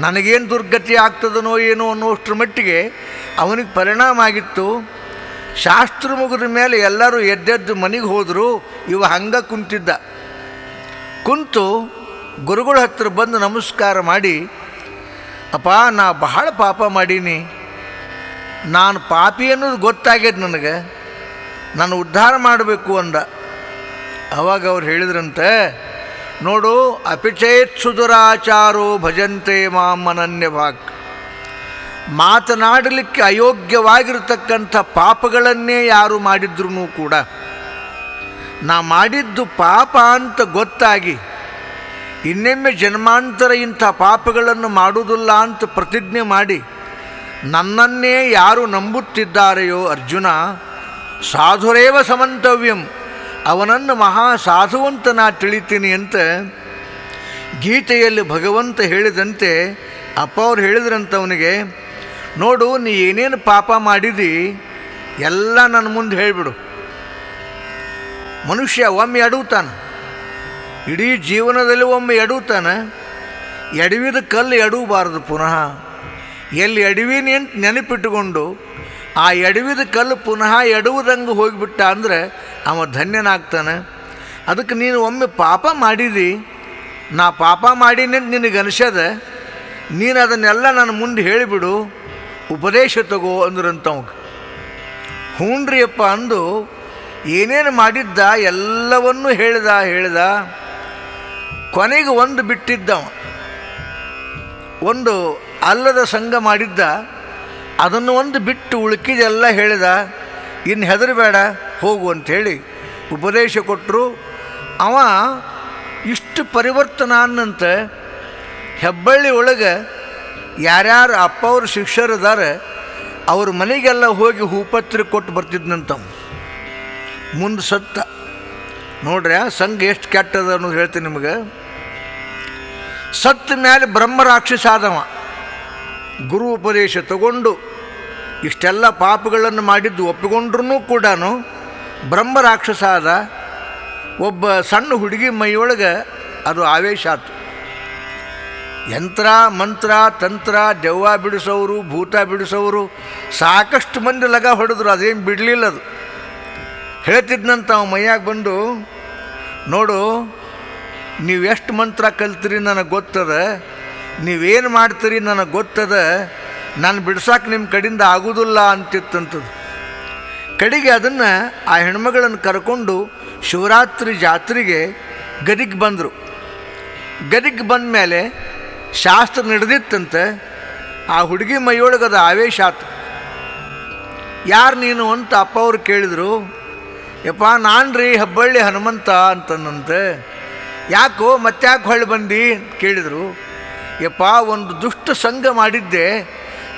ನನಗೇನು ದುರ್ಗತಿ ಆಗ್ತದನೋ ಏನೋ ಅನ್ನೋಷ್ಟ್ರ ಮಟ್ಟಿಗೆ ಅವನಿಗೆ ಪರಿಣಾಮ ಆಗಿತ್ತು. ಶಾಸ್ತ್ರ ಮುಗಿದ ಮೇಲೆ ಎಲ್ಲರೂ ಎದ್ದೆದ್ದು ಮನೆಗೆ ಹೋದರು. ಇವ ಹಂಗೆ ಕುಂತಿದ್ದ. ಕುಂತು ಗುರುಗಳ ಹತ್ರ ಬಂದು ನಮಸ್ಕಾರ ಮಾಡಿ, ಅಪ್ಪ ನಾ ಬಹಳ ಪಾಪ ಮಾಡೀನಿ, ನಾನು ಪಾಪಿ ಅನ್ನೋದು ಗೊತ್ತಾಗ್ಯದ ನನಗೆ, ನಾನು ಉದ್ಧಾರ ಮಾಡಬೇಕು ಅಂದ. ಅವಾಗ ಅವ್ರು ಹೇಳಿದ್ರಂತೆ, ನೋಡು, ಅಪಿಚೇತ್ ಸುದುರಾಚಾರೋ ಭಜಂತೆ ಮಾಂ ಅನನ್ಯ ಭಾಗ್. ಮಾತನಾಡಲಿಕ್ಕೆ ಅಯೋಗ್ಯವಾಗಿರತಕ್ಕಂಥ ಪಾಪಗಳನ್ನೇ ಯಾರು ಮಾಡಿದ್ರೂ ಕೂಡ ನಾ ಮಾಡಿದ್ದು ಪಾಪ ಅಂತ ಗೊತ್ತಾಗಿ ಇನ್ನೊಮ್ಮೆ ಜನ್ಮಾಂತರ ಇಂಥ ಪಾಪಗಳನ್ನು ಮಾಡುವುದಿಲ್ಲ ಅಂತ ಪ್ರತಿಜ್ಞೆ ಮಾಡಿ ನನ್ನನ್ನೇ ಯಾರು ನಂಬುತ್ತಿದ್ದಾರೆಯೋ ಅರ್ಜುನ ಸಾಧುರೇವ ಸಮಂತವ್ಯಂ, ಅವನನ್ನು ಮಹಾ ಸಾಧುವಂತ ನಾ ತಿಳಿತೀನಿ ಅಂತ ಗೀತೆಯಲ್ಲಿ ಭಗವಂತ ಹೇಳಿದಂತೆ ಅಪ್ಪ ಅವ್ರು ಹೇಳಿದ್ರಂಥವನಿಗೆ, ನೋಡು ನೀ ಏನೇನು ಪಾಪ ಮಾಡಿದಿ ಎಲ್ಲ ನನ್ನ ಮುಂದೆ ಹೇಳಿಬಿಡು. ಮನುಷ್ಯ ಒಮ್ಮೆ ಎಡುತ್ತಾನೆ, ಇಡೀ ಜೀವನದಲ್ಲಿ ಒಮ್ಮೆ ಎಡುತ್ತಾನೆ. ಎಡವಿದ ಕಲ್ಲು ಎಡವಬಾರದು ಪುನಃ. ಎಲ್ಲಿ ಎಡವಿನಿ ಅಂತ ನೆನಪಿಟ್ಟುಕೊಂಡು ಆ ಎಡವಿದ ಕಲ್ಲು ಪುನಃ ಎಡುವುದಂಗೆ ಹೋಗಿಬಿಟ್ಟ ಅಂದರೆ ಅವ ಧನ್ಯನಾಗ್ತಾನೆ. ಅದಕ್ಕೆ ನೀನು ಒಮ್ಮೆ ಪಾಪ ಮಾಡಿದಿ, ನಾ ಪಾಪ ಮಾಡೀನಿ ಅಂತ ನಿನಗೆ ಅನಿಸ್ಯದ, ನೀನು ಅದನ್ನೆಲ್ಲ ನನ್ನ ಮುಂದೆ ಹೇಳಿಬಿಡು, ಉಪದೇಶ ತಗೋ ಅಂದ್ರಂತವಾಗ. ಹ್ಞೂನ್ರಿಯಪ್ಪ ಅಂದು ಏನೇನು ಮಾಡಿದ್ದ ಎಲ್ಲವನ್ನೂ ಹೇಳ್ದ. ಕೊನೆಗೆ ಒಂದು ಬಿಟ್ಟಿದ್ದವ, ಒಂದು ಅಲ್ಲದ ಸಂಘ ಮಾಡಿದ್ದ, ಅದನ್ನು ಒಂದು ಬಿಟ್ಟು ಉಳುಕಿದೆಲ್ಲ ಹೇಳಿದ. ಇನ್ನು ಹೆದರಬೇಡ ಹೋಗು ಅಂಥೇಳಿ ಉಪದೇಶ ಕೊಟ್ಟರು. ಅವ ಇಷ್ಟು ಪರಿವರ್ತನ ಅನ್ನಂತೆ ಹೆಬ್ಬಳ್ಳಿ ಒಳಗೆ ಯಾರ್ಯಾರು ಅಪ್ಪ ಅವ್ರ ಶಿಷ್ಯರಿದ್ದಾರೆ ಅವ್ರ ಮನೆಗೆಲ್ಲ ಹೋಗಿ ಹೂಪತ್ರಿ ಕೊಟ್ಟು ಬರ್ತಿದ್ನಂತವ. ಮುಂದೆ ಸತ್ತ. ನೋಡ್ರಿ ಸಂಘ ಎಷ್ಟು ಕೆಟ್ಟದ ಅನ್ನೋದು ಹೇಳ್ತೀನಿ ನಿಮಗೆ. ಸತ್ತ ಮೇಲೆ ಬ್ರಹ್ಮರಾಕ್ಷಸ ಆದವ. ಗುರು ಉಪದೇಶ ತಗೊಂಡು ಇಷ್ಟೆಲ್ಲ ಪಾಪಗಳನ್ನು ಮಾಡಿದ್ದು ಒಪ್ಪಿಕೊಂಡ್ರೂ ಕೂಡ ಬ್ರಹ್ಮರಾಕ್ಷಸ ಆದ. ಒಬ್ಬ ಸಣ್ಣ ಹುಡುಗಿ ಮೈಯೊಳಗೆ ಅದು ಆವೇಶ ಆಯ್ತು. ಯಂತ್ರ ಮಂತ್ರ ತಂತ್ರ ದೆವ್ವ ಬಿಡಿಸೋರು ಭೂತ ಬಿಡಿಸೋರು ಸಾಕಷ್ಟು ಮಂದಿ ಲಗ ಹೊಡೆದ್ರು, ಅದೇನು ಬಿಡಲಿಲ್ಲ. ಅದು ಹೇಳ್ತಿದ್ನಂತ ಅವ ಮೈಯಾಗ ಬಂದು, ನೋಡು ನೀವೆಷ್ಟು ಮಂತ್ರ ಕಲ್ತೀರಿ ನನಗೆ ಗೊತ್ತದ, ನೀವೇನು ಮಾಡ್ತೀರಿ ನನಗೆ ಗೊತ್ತದ, ನಾನು ಬಿಡ್ಸೋಕೆ ನಿಮ್ಮ ಕಡೆಯಿಂದ ಆಗೋದಿಲ್ಲ ಅಂತಿತ್ತಂಥದ್ದು. ಕಡೆಗೆ ಅದನ್ನು ಆ ಹೆಣ್ಮಗಳನ್ನು ಕರ್ಕೊಂಡು ಶಿವರಾತ್ರಿ ಜಾತ್ರೆಗೆ ಗದಿಗೆ ಬಂದರು. ಗದಿಗೆ ಬಂದ ಮೇಲೆ ಶಾಸ್ತ್ರ ನಡೆದಿತ್ತಂತೆ. ಆ ಹುಡುಗಿ ಮೈಯೊಳಗದ ಆವೇಶ ಆಯ್ತು. ಯಾರು ನೀನು ಅಂತ ಅಪ್ಪ ಅವ್ರು ಕೇಳಿದರು. ಯಪ್ಪ ನಾನು ರೀ ಹೆಬ್ಬಳ್ಳಿ ಹನುಮಂತ ಅಂತಂದಂತೆ. ಯಾಕೋ ಮತ್ತ್ಯಾಕೆ ಹೊಳ್ಳಿ ಬಂದು ಕೇಳಿದರು. ಯಪ್ಪ ಒಂದು ದುಷ್ಟ ಸಂಘ ಮಾಡಿದ್ದೆ,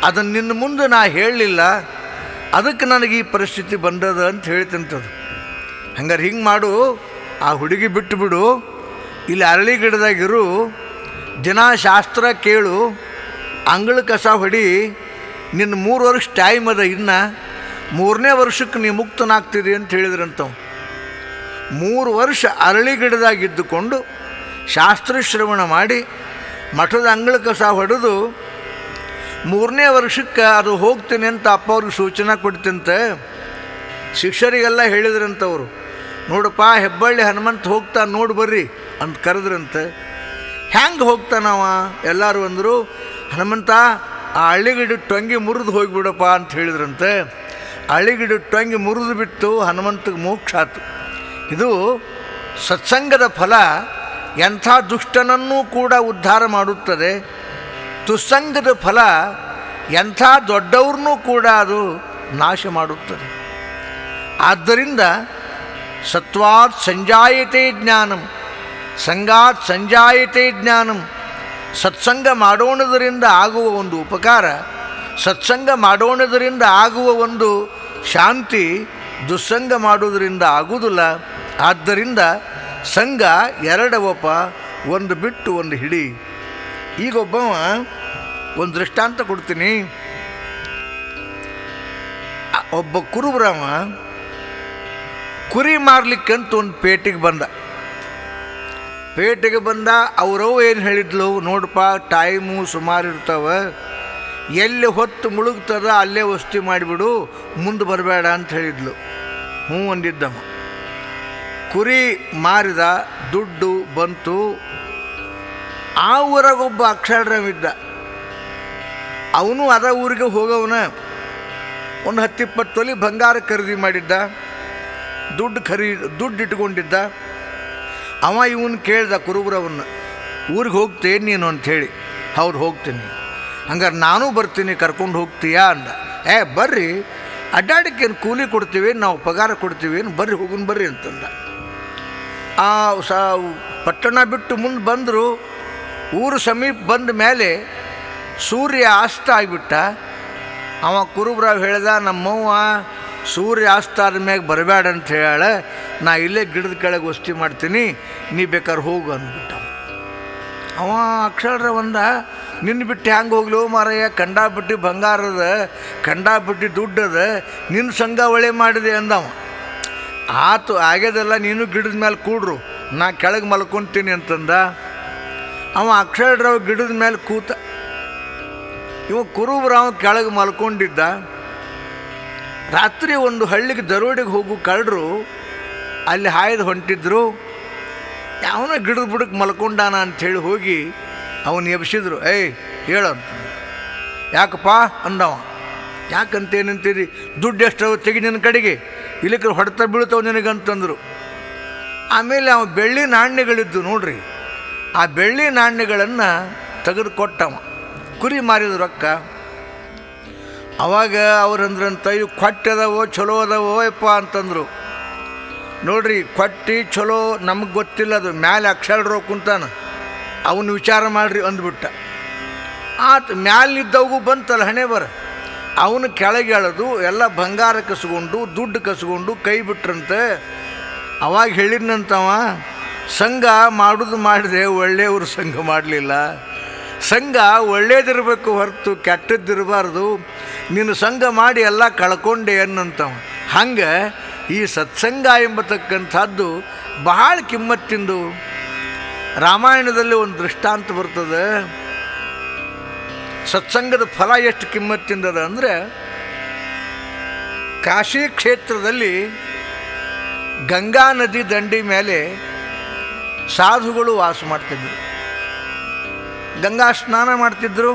ಅದನ್ನು ನಿನ್ನ ಮುಂದೆ ನಾ ಹೇಳಲಿಲ್ಲ, ಅದಕ್ಕೆ ನನಗೆ ಈ ಪರಿಸ್ಥಿತಿ ಬಂದದ ಅಂತ ಹೇಳ್ತಂಥದ್ದು. ಹಂಗಾರೆ ಹಿಂಗೆ ಮಾಡು, ಆ ಹುಡುಗಿ ಬಿಟ್ಟುಬಿಡು, ಇಲ್ಲಿ ಅರಳಿ ಗಿಡದಾಗಿರು, ದಿನ ಶಾಸ್ತ್ರ ಕೇಳು, ಅಂಗಳ ಕಸ ಹೊಡಿ, ನಿನ್ನ 3 ವರ್ಷ ಟೈಮ್ ಅದ, ಇನ್ನು 3ನೇ ವರ್ಷಕ್ಕೆ ನೀ ಮುಕ್ತನಾಗ್ತೀರಿ ಅಂತ ಹೇಳಿದ್ರಂತವು. 3 ವರ್ಷ ಅರಳಿ ಗಿಡದಾಗಿದ್ದುಕೊಂಡು ಶಾಸ್ತ್ರ ಶ್ರವಣ ಮಾಡಿ ಮಠದ ಅಂಗಳ ಕಸ ಹೊಡೆದು 3ನೇ ವರ್ಷಕ್ಕೆ ಅದು ಹೋಗ್ತೀನಿ ಅಂತ ಅಪ್ಪ ಅವ್ರಿಗೆ ಸೂಚನೆ ಕೊಡ್ತಂತೆ. ಶಿಷ್ಯರಿಗೆಲ್ಲ ಹೇಳಿದ್ರಂತವರು, ನೋಡಪ್ಪ ಹೆಬ್ಬಳ್ಳಿ ಹನುಮಂತ ಹೋಗ್ತಾ ನೋಡಿ ಬರ್ರಿ ಅಂತ ಕರೆದ್ರಂತೆ. ಹ್ಯಾಂಗೆ ಹೋಗ್ತಾನವ? ಎಲ್ಲರೂ ಅಂದರು, ಹನುಮಂತ ಆ ಹಳ್ಳಿಗಿಡ ಟೊಂಗಿ ಮುರಿದು ಹೋಗಿಬಿಡಪ್ಪ ಅಂತ ಹೇಳಿದ್ರಂತೆ. ಹಳ್ಳಿಗಿಡ ಟೊಂಗಿ ಮುರಿದು ಬಿಟ್ಟು ಹನುಮಂತಗೆ ಮೋಕ್ಷ ಆತು. ಇದು ಸತ್ಸಂಗದ ಫಲ ಎಂಥ ದುಷ್ಟನನ್ನೂ ಕೂಡ ಉದ್ಧಾರ ಮಾಡುತ್ತದೆ. ದುಸ್ಸಂಗದ ಫಲ ಎಂಥ ದೊಡ್ಡವ್ರನ್ನೂ ಕೂಡ ಅದು ನಾಶ ಮಾಡುತ್ತದೆ. ಆದ್ದರಿಂದ ಸತ್ವಾತ್ ಸಂಜಾಯತೆ ಜ್ಞಾನಂ, ಸಂಗಾತ್ ಸಂಜಾಯತೆ ಜ್ಞಾನಂ. ಸತ್ಸಂಗ ಮಾಡೋಣದರಿಂದ ಆಗುವ ಒಂದು ಉಪಕಾರ, ಸತ್ಸಂಗ ಮಾಡೋಣದರಿಂದ ಆಗುವ ಒಂದು ಶಾಂತಿ ದುಸ್ಸಂಗ ಮಾಡೋದರಿಂದ ಆಗುವುದಿಲ್ಲ. ಆದ್ದರಿಂದ ಸಂಘ ಎರಡವಪ್ಪ, ಒಂದು ಬಿಟ್ಟು ಒಂದು ಹಿಡಿ. ಈಗ ಒಬ್ಬವ ಒಂದು ದೃಷ್ಟಾಂತ ಕೊಡ್ತೀನಿ. ಒಬ್ಬ ಕುರುಬ್ರವ ಕುರಿ ಮಾರ್ಲಿಕ್ಕಂತ ಒಂದು ಪೇಟೆಗೆ ಬಂದ. ಅವರವು ಏನು ಹೇಳಿದ್ಲು, ನೋಡಪ್ಪ ಟೈಮು ಸುಮಾರು ಇರ್ತಾವೆ, ಎಲ್ಲಿ ಹೊತ್ತು ಮುಳುಗ್ತದ ಅಲ್ಲೇ ವಸ್ತಿ ಮಾಡಿಬಿಡು, ಮುಂದೆ ಬರಬೇಡ ಅಂತ ಹೇಳಿದ್ಲು. ಹ್ಞೂ ಅಂದಿದ್ದವ. ಕುರಿ ಮಾರಿದ, ದುಡ್ಡು ಬಂತು. ಆ ಊರಾಗೊಬ್ಬ ಅಕ್ಷರವಿದ್ದ, ಅವನು ಅದ ಊರಿಗೆ ಹೋಗವನ. ಒಂದು 10-20 ತೊಲಿ ಬಂಗಾರ ಖರೀದಿ ಮಾಡಿದ್ದ, ದುಡ್ಡು ಇಟ್ಕೊಂಡಿದ್ದ. ಅವ ಇವನು ಕೇಳ್ದ ಕುರುಬ್ರವನ್ನ, ಊರಿಗೆ ಹೋಗ್ತೇನೆ ನೀನು ಅಂಥೇಳಿ. ಹೌದು ಹೋಗ್ತೀನಿ, ಹಂಗಾರೆ ನಾನು ಬರ್ತೀನಿ, ಕರ್ಕೊಂಡು ಹೋಗ್ತೀಯಾ ಅಂದ. ಬರ್ರಿ, ಅಡ್ಡಾಡಕ್ಕೇನು ಕೂಲಿ ಕೊಡ್ತೀವಿ, ನಾವು ಪಗಾರ ಕೊಡ್ತೀವಿ, ಬರ್ರಿ ಹೋಗುನ್ ಬರ್ರಿ ಅಂತಂದ. ಆ ಪಟ್ಟಣ ಬಿಟ್ಟು ಮುಂದೆ ಬಂದರು. ಊರು ಸಮೀಪ ಬಂದ ಮೇಲೆ ಸೂರ್ಯ ಅಸ್ತ ಆಗಿಬಿಟ್ಟ. ಅವ ಕುರುಬ್ರಾವ್ ಹೇಳ್ದ, ನಮ್ಮವ್ವ ಸೂರ್ಯ ಅಸ್ತ ಆದ ಮ್ಯಾಗ ಬರಬೇಡ ಅಂತ ಹೇಳ, ನಾ ಇಲ್ಲೇ ಗಿಡದ ಕೆಳಗೆ ವಸ್ತಿ ಮಾಡ್ತೀನಿ, ನೀ ಬೇಕಾದ್ರೆ ಹೋಗು ಅಂದ್ಬಿಟ್ಟ. ಅವ ಅಕ್ಷರ ಒಂದ, ನಿನ್ನ ಬಿಟ್ಟು ಹ್ಯಾಂಗೆ ಹೋಗ್ಲಿ ಮಾರಯ್ಯ, ಕಂಡಾಬಿಟ್ಟು ಬಂಗಾರದ, ಕಂಡಾಬಿಟ್ಟು ದುಡ್ಡದ, ನಿನ್ನ ಸಂಘ ಒಳ್ಳೆ ಮಾಡಿದೆ ಅಂದವ. ಆತು ಆಗ್ಯದಲ್ಲ, ನೀನು ಗಿಡದ ಮೇಲೆ ಕೂಡ್ರು, ನಾ ಕೆಳಗೆ ಮಲ್ಕೊತೀನಿ ಅಂತಂದ. ಅವ ಅಕ್ಷರರಾವ್ ಗಿಡದ ಮೇಲೆ ಕೂತ. ಇವ ಕುರುಬರಾವ್ ಕೆಳಗೆ ಮಲ್ಕೊಂಡಿದ್ದ. ರಾತ್ರಿ ಒಂದು ಹಳ್ಳಿಗೆ ದರೋಡಿಗೆ ಹೋಗು ಕಳ್ಳರು ಅಲ್ಲಿ ಹಾಯ್ದು ಹೊಂಟಿದ್ರು. ಯಾವನ ಗಿಡದ ಬುಡಕ್ಕೆ ಮಲ್ಕೊಂಡಾನ ಅಂಥೇಳಿ ಹೋಗಿ ಅವನು ಎಬ್ಸಿದ್ರು. ಏಯ್ ಹೇಳು ಅಂತಂದು. ಯಾಕಪ್ಪ ಅಂದವ. ಯಾಕಂತೇನಂತೀರಿ, ದುಡ್ಡು ಎಷ್ಟವ ತೆಗಿ ನಿನ್ನ ಕಡೆಗೆ, ಇಲ್ಲಿಕ್ರೆ ಹೊಡೆತ ಬೀಳ್ತಾವ ನಿನಗಂತಂದರು. ಆಮೇಲೆ ಅವ ಬೆಳ್ಳಿ ನಾಣ್ಯಗಳಿದ್ದು ನೋಡ್ರಿ, ಆ ಬೆಳ್ಳಿ ನಾಣ್ಯಗಳನ್ನು ತೆಗೆದು ಕೊಟ್ಟವ. ಕುರಿ ಮಾರಿದ ರೊಕ್ಕ. ಅವಾಗ ಅವ್ರಂದ್ರಂತ, ಇವು ಕೊಟ್ಟೆ ಅದಾವೋ ಚಲೋ ಅದಾವೋ ಯಪ್ಪ ಅಂತಂದರು. ನೋಡ್ರಿ, ಕೊಟ್ಟಿ ಚಲೋ ನಮಗೆ ಗೊತ್ತಿಲ್ಲ, ಅದು ಮ್ಯಾಲೆ ಅಕ್ಷರರಾವ್ ಕುಂತಾನ, ಅವನು ವಿಚಾರ ಮಾಡಿರಿ ಅಂದ್ಬಿಟ್ಟ. ಆತ ಮ್ಯಾಲಿದ್ದವಗೂ ಬಂತಲ್ಲ ಹಣೆ ಬರ. ಅವನು ಕೆಳಗೆ ಎಳೆದು ಎಲ್ಲ ಬಂಗಾರ ಕಸ್ಕೊಂಡು ದುಡ್ಡು ಕಸ್ಕೊಂಡು ಕೈ ಬಿಟ್ರಂತೆ. ಅವಾಗ ಹೇಳಿದ್ನಂತವ, ಸಂಘ ಮಾಡೋದು ಮಾಡಿದೆ, ಒಳ್ಳೆಯವರು ಸಂಘ ಮಾಡಲಿಲ್ಲ. ಸಂಘ ಒಳ್ಳೇದಿರಬೇಕು ಹೊರತು ಕೆಟ್ಟದ್ದಿರಬಾರ್ದು. ನೀನು ಸಂಘ ಮಾಡಿ ಎಲ್ಲ ಕಳ್ಕೊಂಡೆ ಅನ್ನಂತವ. ಹಂಗೆ ಈ ಸತ್ಸಂಗ ಎಂಬತಕ್ಕಂಥದ್ದು ಬಹಳ ಕಿಮ್ಮತ್ತಿಂದು. ರಾಮಾಯಣದಲ್ಲಿ ಒಂದು ದೃಷ್ಟಾಂತ ಬರ್ತದೆ. ಸತ್ಸಂಗದ ಫಲ ಎಷ್ಟು ಕಿಮ್ಮತ್ತಿಂದದ ಅಂದರೆ, ಕಾಶಿ ಕ್ಷೇತ್ರದಲ್ಲಿ ಗಂಗಾ ನದಿ ದಂಡಿ ಮೇಲೆ ಸಾಧುಗಳು ವಾಸ ಮಾಡ್ತಿದ್ರು, ಗಂಗಾ ಸ್ನಾನ ಮಾಡ್ತಿದ್ರು.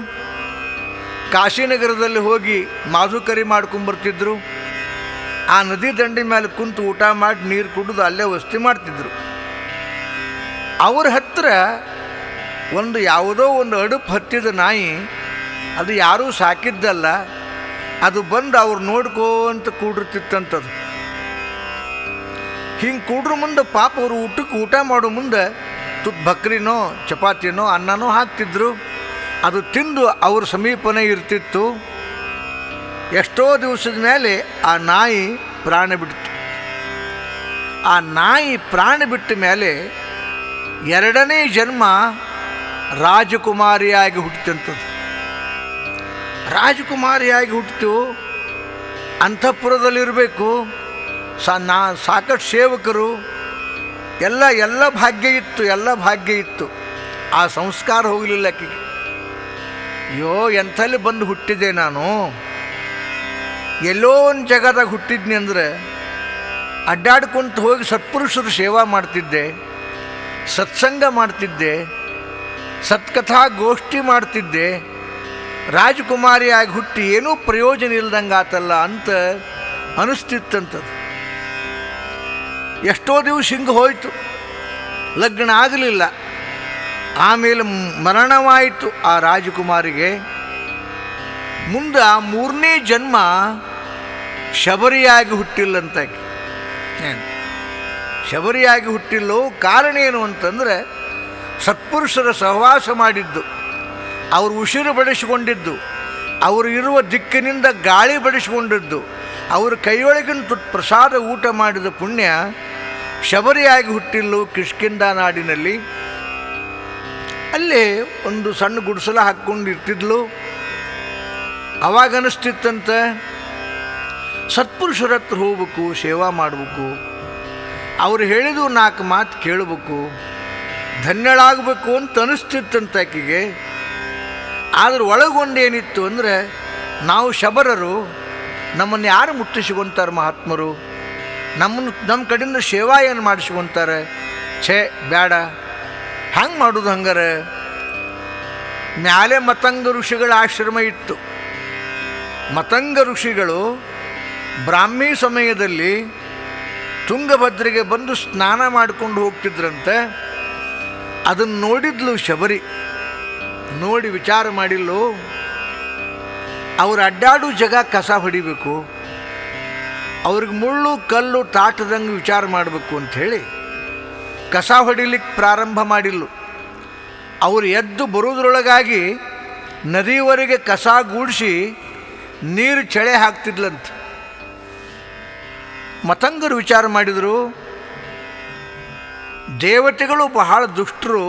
ಕಾಶಿನಗರದಲ್ಲಿ ಹೋಗಿ ಮಾಧುಕರಿ ಮಾಡ್ಕೊಂಬರ್ತಿದ್ರು. ಆ ನದಿ ದಂಡಿ ಮೇಲೆ ಕುಂತು ಊಟ ಮಾಡಿ ನೀರು ಕುಡಿದು ಅಲ್ಲೇ ವಸ್ತಿ ಮಾಡ್ತಿದ್ರು. ಅವ್ರ ಹತ್ರ ಒಂದು ಯಾವುದೋ ಒಂದು ಅಡುಪು ಹತ್ತಿದ ನಾಯಿ, ಅದು ಯಾರೂ ಸಾಕಿದ್ದಲ್ಲ, ಅದು ಬಂದು ಅವ್ರು ನೋಡ್ಕೋಂತ ಕೂಡಿರ್ತಿತ್ತಂಥದ್ದು. ಹಿಂಗೆ ಕೂಡ್ರ ಮುಂದೆ ಪಾಪ ಅವರು ಊಟ ಮಾಡೋ ಮುಂದೆ ಬಕ್ರಿನೋ ಚಪಾತಿನೋ ಅನ್ನನೋ ಹಾಕ್ತಿದ್ರು. ಅದು ತಿಂದು ಅವ್ರ ಸಮೀಪನೇ ಇರ್ತಿತ್ತು. ಎಷ್ಟೋ ದಿವಸದ ಮೇಲೆ ಆ ನಾಯಿ ಪ್ರಾಣ ಬಿಡ್ತು. ಆ ನಾಯಿ ಪ್ರಾಣ ಬಿಟ್ಟ ಮೇಲೆ ಎರಡನೇ ಜನ್ಮ ರಾಜಕುಮಾರಿಯಾಗಿ ಹುಟ್ಟಿತಂಥದ್ದು. ರಾಜಕುಮಾರಿಯಾಗಿ ಹುಟ್ಟಿತು. ಅಂತಃಪುರದಲ್ಲಿರಬೇಕು, ಸಾಕಷ್ಟು ಸೇವಕರು, ಎಲ್ಲ ಭಾಗ್ಯ ಇತ್ತು. ಆ ಸಂಸ್ಕಾರ ಹೋಗಲಿಲ್ಲ ಆಕೆಗೆ. ಅಯ್ಯೋ, ಎಂಥಲ್ಲಿ ಬಂದು ಹುಟ್ಟಿದೆ ನಾನು, ಎಲ್ಲೋ ಒಂದು ಜಗದಾಗ ಹುಟ್ಟಿದ್ನಿ ಅಂದರೆ ಅಡ್ಡಾಡ್ಕೊಂತ ಹೋಗಿ ಸತ್ಪುರುಷರು ಸೇವಾ ಮಾಡ್ತಿದ್ದೆ, ಸತ್ಸಂಗ ಮಾಡ್ತಿದ್ದೆ, ಸತ್ಕಥಾ ಗೋಷ್ಠಿ ಮಾಡ್ತಿದ್ದೆ. ರಾಜಕುಮಾರಿಯಾಗಿ ಹುಟ್ಟಿ ಏನೂ ಪ್ರಯೋಜನ ಇಲ್ದಂಗೆ ಆತಲ್ಲ ಅಂತ ಅನಿಸ್ತಿತ್ತಂಥದ್ದು. ಎಷ್ಟೋ ದಿವಸ ಹಿಂಗೆ ಹೋಯಿತು, ಲಗ್ನ ಆಗಲಿಲ್ಲ. ಆಮೇಲೆ ಮರಣವಾಯಿತು ಆ ರಾಜಕುಮಾರಿಗೆ. ಮುಂದೆ ಮೂರನೇ ಜನ್ಮ ಶಬರಿಯಾಗಿ ಹುಟ್ಟಿಲ್ಲಂತಾಕೆ. ಶಬರಿಯಾಗಿ ಹುಟ್ಟಿಲ್ಲೋ ಕಾರಣ ಏನು ಅಂತಂದರೆ, ಸತ್ಪುರುಷರ ಸಹವಾಸ ಮಾಡಿದ್ದು, ಅವರು ಉಸಿರು ಬಡಿಸಿಕೊಂಡಿದ್ದು, ಅವರು ಇರುವ ದಿಕ್ಕಿನಿಂದ ಗಾಳಿ ಬಡಿಸಿಕೊಂಡಿದ್ದು, ಅವರು ಕೈಯೊಳಗಿನ ಪ್ರಸಾದ ಊಟ ಮಾಡಿದ ಪುಣ್ಯ ಶಬರಿಯಾಗಿ ಹುಟ್ಟಿಲ್ಲು ಕಿಷ್ಕಿಂಧ ನಾಡಿನಲ್ಲಿ. ಅಲ್ಲೇ ಒಂದು ಸಣ್ಣ ಗುಡಿಸಲ ಹಾಕ್ಕೊಂಡು ಇರ್ತಿದ್ಲು. ಅವಾಗ ಅನ್ನಿಸ್ತಿತ್ತಂತೆ, ಸತ್ಪುರುಷರ ಹತ್ರ ಹೋಗ್ಬೇಕು, ಸೇವಾ ಮಾಡಬೇಕು, ಅವ್ರು ಹೇಳಿದು 4 ಮಾತು ಕೇಳಬೇಕು, ಧನ್ಯಳಾಗಬೇಕು ಅಂತ ಅನ್ನಿಸ್ತಿತ್ತಂತ ಆಕೆಗೆ. ಆದ್ರೆ ಒಳಗೊಂಡೇನಿತ್ತು ಅಂದರೆ, ನಾವು ಶಬರರು, ನಮ್ಮನ್ನು ಯಾರು ಮುಟ್ಟಿಸ್ಕೊಂತಾರೆ ಮಹಾತ್ಮರು, ನಮ್ಮ ಕಡೆಯಿಂದ ಸೇವಾ ಏನು ಮಾಡಿಸ್ಕೊಂತಾರೆ, ಛೇ ಬೇಡ, ಹಂಗೆ ಮಾಡೋದು. ಹಂಗಾರೆ ಮ್ಯಾಲೆ ಮತಂಗ ಋಷಿಗಳ ಆಶ್ರಮ ಇತ್ತು. ಮತಂಗ ಋಷಿಗಳು ಬ್ರಾಹ್ಮಿ ಸಮಯದಲ್ಲಿ ತುಂಗಭದ್ರೆಗೆ ಬಂದು ಸ್ನಾನ ಮಾಡಿಕೊಂಡು ಹೋಗ್ತಿದ್ರಂತೆ. ಅದನ್ನು ನೋಡಿದ್ಲು ಶಬರಿ. ನೋಡಿ ವಿಚಾರ ಮಾಡಿಲ್ಲು, ಅವ್ರು ಅಡ್ಡಾಡು ಜಾಗ ಕಸ ಹೊಡಿಬೇಕು, ಅವ್ರಿಗೆ ಮುಳ್ಳು ಕಲ್ಲು ತಾಟದಂಗೆ ವಿಚಾರ ಮಾಡಬೇಕು ಅಂಥೇಳಿ ಕಸ ಹೊಡಿಲಿಕ್ಕೆ ಪ್ರಾರಂಭ ಮಾಡಿಲ್ಲ. ಅವರು ಎದ್ದು ಬರುವುದರೊಳಗಾಗಿ ನದಿಯವರೆಗೆ ಕಸ ಗೂಡಿಸಿ ನೀರು ಚಳೆ ಹಾಕ್ತಿದ್ಲಂತ. ಮತಂಗರು ವಿಚಾರ ಮಾಡಿದರು, ದೇವತೆಗಳು ಬಹಳ ದುಷ್ಟರು,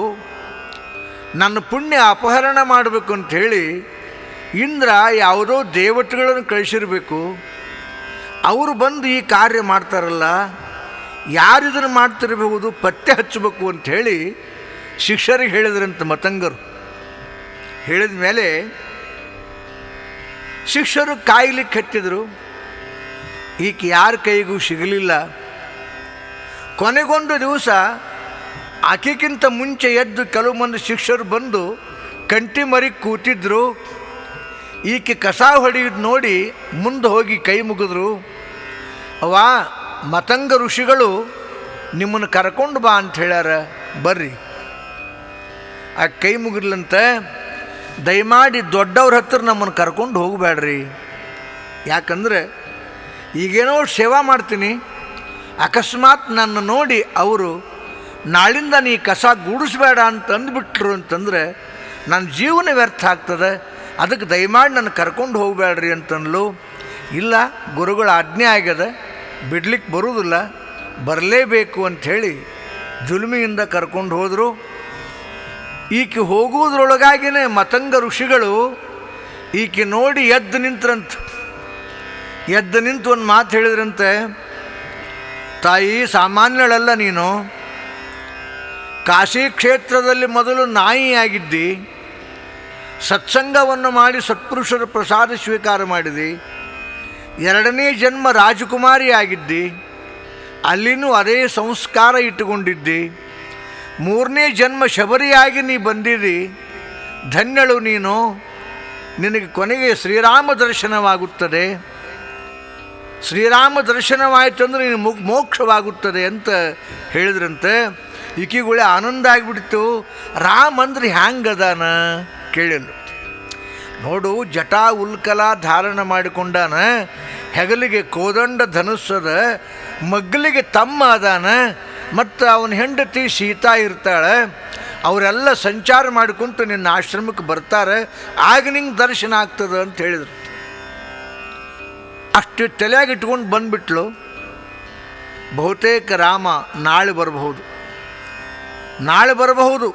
ನನ್ನ ಪುಣ್ಯ ಅಪಹರಣ ಮಾಡಬೇಕು ಅಂಥೇಳಿ ಇಂದ್ರ ಯಾವುದೋ ದೇವತೆಗಳನ್ನು ಕಳಿಸಿರಬೇಕು. ಅವರು ಬಂದು ಈ ಕಾರ್ಯ ಮಾಡ್ತಾರಲ್ಲ, ಯಾರಿದನ್ನು ಮಾಡ್ತಿರಬಹುದು, ಪತ್ತೆ ಹಚ್ಚಬೇಕು ಅಂಥೇಳಿ ಶಿಷ್ಯರಿಗೆ ಹೇಳಿದ್ರಂತ ಮತಂಗರು. ಹೇಳಿದ ಮೇಲೆ ಶಿಷ್ಯರು ಕಾಯ್ಲಿಕ್ಕೆ ಹತ್ತಿದ್ರು. ಈಕೆ ಯಾರ ಕೈಗೂ ಸಿಗಲಿಲ್ಲ. ಕೊನೆಗೊಂದು ದಿವಸ ಆಕೆಗಿಂತ ಮುಂಚೆ ಎದ್ದು ಕೆಲವು ಮಂದಿ ಶಿಷ್ಯರು ಬಂದು ಕಂಟಿ ಮರಿ ಕೂತಿದ್ರು. ಈಕೆ ಕಸ ಹೊಡೆಯೋದು ನೋಡಿ ಮುಂದೆ ಹೋಗಿ ಕೈ ಮುಗಿದ್ರು. ಅವ್ವ, ಮತಂಗ ಋಷಿಗಳು ನಿಮ್ಮನ್ನು ಕರ್ಕೊಂಡು ಬಾ ಅಂತ ಹೇಳ್ಯಾರ, ಬರ್ರಿ. ಆ ಕೈ ಮುಗಿದ್ಲಂತೆ, ದಯಮಾಡಿ ದೊಡ್ಡವ್ರ ಹತ್ರ ನಮ್ಮನ್ನು ಕರ್ಕೊಂಡು ಹೋಗಬೇಡ್ರಿ, ಯಾಕಂದರೆ ಈಗೇನೋ ಸೇವಾ ಮಾಡ್ತೀನಿ, ಅಕಸ್ಮಾತ್ ನನ್ನ ನೋಡಿ ಅವರು ನಾಳಿಂದ ನೀ ಕಸ ಗೂಡಿಸ್ಬೇಡ ಅಂತ ಅಂದ್ಬಿಟ್ರು ಅಂತಂದರೆ ನನ್ನ ಜೀವನ ವ್ಯರ್ಥ ಆಗ್ತದೆ, ಅದಕ್ಕೆ ದಯಮಾಡಿ ನನ್ನ ಕರ್ಕೊಂಡು ಹೋಗಬೇಡ್ರಿ ಅಂತಂದ್ಲು. ಇಲ್ಲ, ಗುರುಗಳ ಆಜ್ಞೆ ಆಗ್ಯದ, ಬಿಡ್ಲಿಕ್ಕೆ ಬರುವುದಿಲ್ಲ, ಬರಲೇಬೇಕು ಅಂಥೇಳಿ ಜುಲ್ಮಿಯಿಂದ ಕರ್ಕೊಂಡು ಹೋದರು. ಈಕೆ ಹೋಗುವುದ್ರೊಳಗಾಗಿಯೇ ಮತಂಗ ಋಷಿಗಳು ಈಕೆ ನೋಡಿ ಎದ್ದು ನಿಂತ್ರಂತ. ಎದ್ದು ನಿಂತು ಒಂದು ಮಾತು ಹೇಳಿದ್ರಂತೆ, ತಾಯಿ, ಸಾಮಾನ್ಯಳಲ್ಲ ನೀನು, ಕಾಶಿ ಕ್ಷೇತ್ರದಲ್ಲಿ ಮೊದಲು ನಾಯಿಯಾಗಿದ್ದಿ, ಸತ್ಸಂಗವನ್ನು ಮಾಡಿ ಸತ್ಪುರುಷರ ಪ್ರಸಾದ ಸ್ವೀಕಾರ ಮಾಡಿದಿ, ಎರಡನೇ ಜನ್ಮ ರಾಜಕುಮಾರಿ ಆಗಿದ್ದಿ, ಅಲ್ಲಿನೂ ಅದೇ ಸಂಸ್ಕಾರ ಇಟ್ಟುಕೊಂಡಿದ್ದಿ, ಮೂರನೇ ಜನ್ಮ ಶಬರಿಯಾಗಿ ನೀ ಬಂದಿದ್ದಿ, ಧನ್ಯಳು ನೀನು, ನಿನಗೆ ಕೊನೆಗೆ ಶ್ರೀರಾಮ ದರ್ಶನವಾಗುತ್ತದೆ, ಶ್ರೀರಾಮ ದರ್ಶನವಾಯಿತು ಅಂದರೆ ನೀನು ಮೋಕ್ಷವಾಗುತ್ತದೆ ಅಂತ ಹೇಳಿದ್ರಂತೆ. ಈಕಿಗೊಳ್ಳೆ ಆನಂದ ಆಗಿಬಿಡ್ತು. ರಾಮ ಅಂದ್ರೆ ಹ್ಯಾಂಗದಾನ ಕೇಳಿಲ್ಲ. ನೋಡು, ಜಟಾ ಉಲ್ಕಲ ಧಾರಣ ಮಾಡಿಕೊಂಡಾನ, ಹೆಗಲಿಗೆ ಕೋದಂಡ ಧನುಸ್ಸದ, ಮಗ್ಗಲಿಗೆ ತಮ್ಮ ಅದಾನ, ಮತ್ತು ಅವನ ಹೆಂಡತಿ ಸೀತಾ ಇರ್ತಾಳೆ, ಅವರೆಲ್ಲ ಸಂಚಾರ ಮಾಡಿಕೊಂತು ನಿನ್ನ ಆಶ್ರಮಕ್ಕೆ ಬರ್ತಾರೆ, ಆಗ ನಿಂಗೆ ದರ್ಶನ ಆಗ್ತದೆ ಅಂತ ಹೇಳಿದರು. ಅಷ್ಟು ತಲೆಯಾಗಿ ಇಟ್ಕೊಂಡು ಬಂದುಬಿಟ್ಲು. ಬಹುತೇಕ ರಾಮ ನಾಳೆ ಬರಬಹುದು,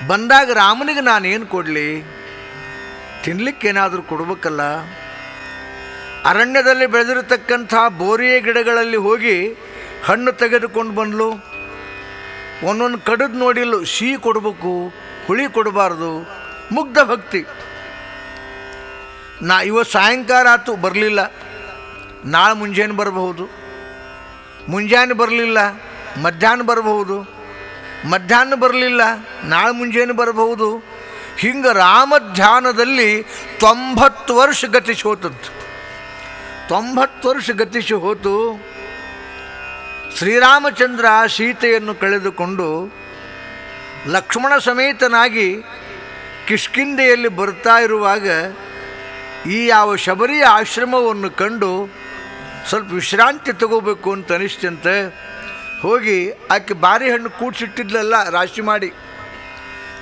ಬಂದಾಗ ರಾಮನಿಗೆ ನಾನೇನು ಕೊಡಲಿ, ತಿನ್ನಲಿಕ್ಕೇನಾದರೂ ಕೊಡ್ಬೇಕಲ್ಲ. ಅರಣ್ಯದಲ್ಲಿ ಬೆಳೆದಿರತಕ್ಕಂಥ ಬೋರಿಯ ಗಿಡಗಳಲ್ಲಿ ಹೋಗಿ ಹಣ್ಣು ತೆಗೆದುಕೊಂಡು ಬಂದ್ಲು. ಒಂದೊಂದು ಕಡಿದು ನೋಡಿಲ್ಲ, ಸಿಹಿ ಕೊಡಬೇಕು, ಹುಳಿ ಕೊಡಬಾರ್ದು, ಮುಗ್ಧ ಭಕ್ತಿ. ಇವತ್ತು ಸಾಯಂಕಾಲ ಆಯ್ತು, ಬರಲಿಲ್ಲ, ನಾಳೆ ಮುಂಜಾನೆ ಬರಬಹುದು, ಮುಂಜಾನೆ ಬರಲಿಲ್ಲ, ಮಧ್ಯಾಹ್ನ ಬರಬಹುದು, ಮಧ್ಯಾಹ್ನ ಬರಲಿಲ್ಲ, ನಾಳೆ ಮುಂಜಾನೆ ಬರಬಹುದು. ಹಿಂಗೆ ರಾಮಧ್ಯಾನದಲ್ಲಿ 90 ವರ್ಷ ಗತಿಸಿ ಹೋತಂತೆ. 90 ವರ್ಷ ಗತಿಸಿ ಹೋತು. ಶ್ರೀರಾಮಚಂದ್ರ ಸೀತೆಯನ್ನು ಕಳೆದುಕೊಂಡು ಲಕ್ಷ್ಮಣ ಸಮೇತನಾಗಿ ಕಿಷ್ಕಿಂಧೆಯಲ್ಲಿ ಬರ್ತಾ ಇರುವಾಗ ಈ ಯಾವ ಶಬರಿಯ ಆಶ್ರಮವನ್ನು ಕಂಡು ಸ್ವಲ್ಪ ವಿಶ್ರಾಂತಿ ತಗೋಬೇಕು ಅಂತ ಅನಿಸ್ತಂತೆ. ಹೋಗಿ ಆಕೆ ಬಾರಿ ಹಣ್ಣು ಕೂಡಿಸಿಟ್ಟಿದ್ಲಲ್ಲ ರಾಶಿ ಮಾಡಿ,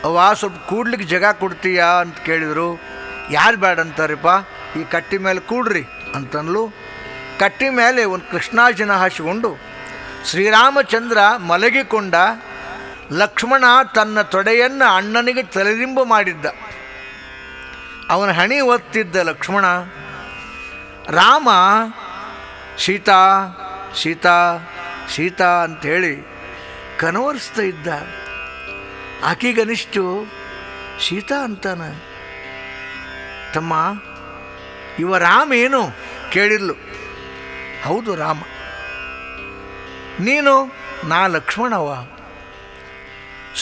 ಅವ್ವ ಸ್ವಲ್ಪ ಕೂಡ್ಲಿಕ್ಕೆ ಜಾಗ ಕೊಡ್ತೀಯಾ ಅಂತ ಕೇಳಿದರು. ಯಾರು ಬೇಡ ಅಂತಾರಪ್ಪ, ಈ ಕಟ್ಟಿ ಮೇಲೆ ಕೂಡ್ರಿ ಅಂತನ್ಲು. ಕಟ್ಟಿ ಮೇಲೆ ಒಂದು ಕೃಷ್ಣಾರ್ಜುನ ಹಾಸಿಕೊಂಡು ಶ್ರೀರಾಮಚಂದ್ರ ಮಲಗಿಕೊಂಡ. ಲಕ್ಷ್ಮಣ ತನ್ನ ತೊಡೆಯನ್ನು ಅಣ್ಣನಿಗೆ ತಲೆದಿಂಬು ಮಾಡಿದ್ದ, ಅವನ ಹಣಿ ಒತ್ತಿದ್ದ ಲಕ್ಷ್ಮಣ. ರಾಮ ಸೀತಾ ಸೀತಾ ಸೀತಾ ಅಂಥೇಳಿ ಕನವರಿಸ್ತಾ ಇದ್ದ. ಆಕೆಗನಿಷ್ಟು ಸೀತಾ ಅಂತಾನ. ತಮ್ಮ, ಇವ ರಾಮ ಏನು ಕೇಳಿದ್ಲು. ಹೌದು ರಾಮ, ನೀನು, ನಾ ಲಕ್ಷ್ಮಣವ.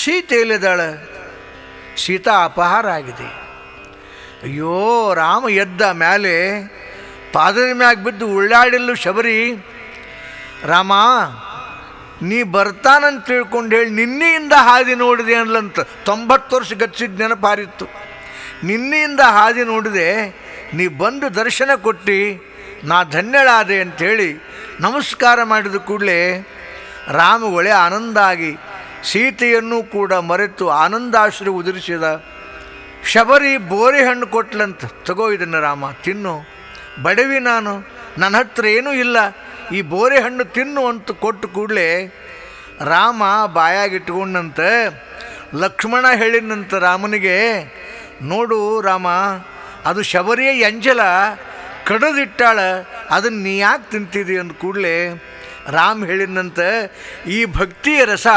ಸೀತೆ ಎಲ್ಲಿದ್ದಾಳೆ? ಸೀತಾ ಅಪಹಾರ ಆಗಿದೆ. ಅಯ್ಯೋ, ರಾಮ ಎದ್ದ ಮೇಲೆ ಪಾದದ ಮ್ಯಾಗ ಬಿದ್ದು ಉಳ್ಳಾಡಿಲ್ಲು ಶಬರಿ. ರಾಮ, ನೀ ಬರ್ತಾನಂತ ತಿಳ್ಕೊಂಡು ಹೇಳಿ ನಿನ್ನೆಯಿಂದ ಹಾದಿ ನೋಡಿದೆ ಅನ್ಲಂತ. 90 ವರ್ಷ ಗತಿಸಿದ ನೆನಪಾರಿತ್ತು. ನಿನ್ನೆಯಿಂದ ಹಾದಿ ನೋಡಿದೆ, ನೀ ಬಂದು ದರ್ಶನ ಕೊಟ್ಟು ನಾ ಧನ್ಯಳಾದೆ ಅಂಥೇಳಿ ನಮಸ್ಕಾರ ಮಾಡಿದ ಕೂಡಲೇ ರಾಮ ಒಳ್ಳೆ ಆನಂದ ಆಗಿ ಸೀತೆಯನ್ನು ಕೂಡ ಮರೆತು ಆನಂದಾಶ್ರು ಉದುರಿಸಿದ. ಶಬರಿ ಬೋರೆ ಹಣ್ಣು ಕೊಟ್ಲಂತ, ತಗೋ ಇದನ್ನು ರಾಮ ತಿನ್ನು, ಬಡವಿ ನಾನು, ನನ್ನ ಹತ್ರ ಏನೂ ಇಲ್ಲ, ಈ ಬೋರೆ ಹಣ್ಣು ತಿನ್ನು ಅಂತ ಕೊಟ್ಟು ಕೂಡಲೇ ರಾಮ ಬಾಯಾಗಿಟ್ಕೊಂಡಂತ. ಲಕ್ಷ್ಮಣ ಹೇಳಿನಂತ ರಾಮನಿಗೆ, ನೋಡು ರಾಮ, ಅದು ಶಬರಿಯ ಎಂಜಲ ಕಡದಿಟ್ಟಾಳ, ಅದನ್ನು ನೀ ಯಾಕೆ ತಿಂತಿದಿ ಅಂದ ಕೂಡಲೇ ರಾಮ್ ಹೇಳಿನಂತ, ಈ ಭಕ್ತಿಯ ರಸ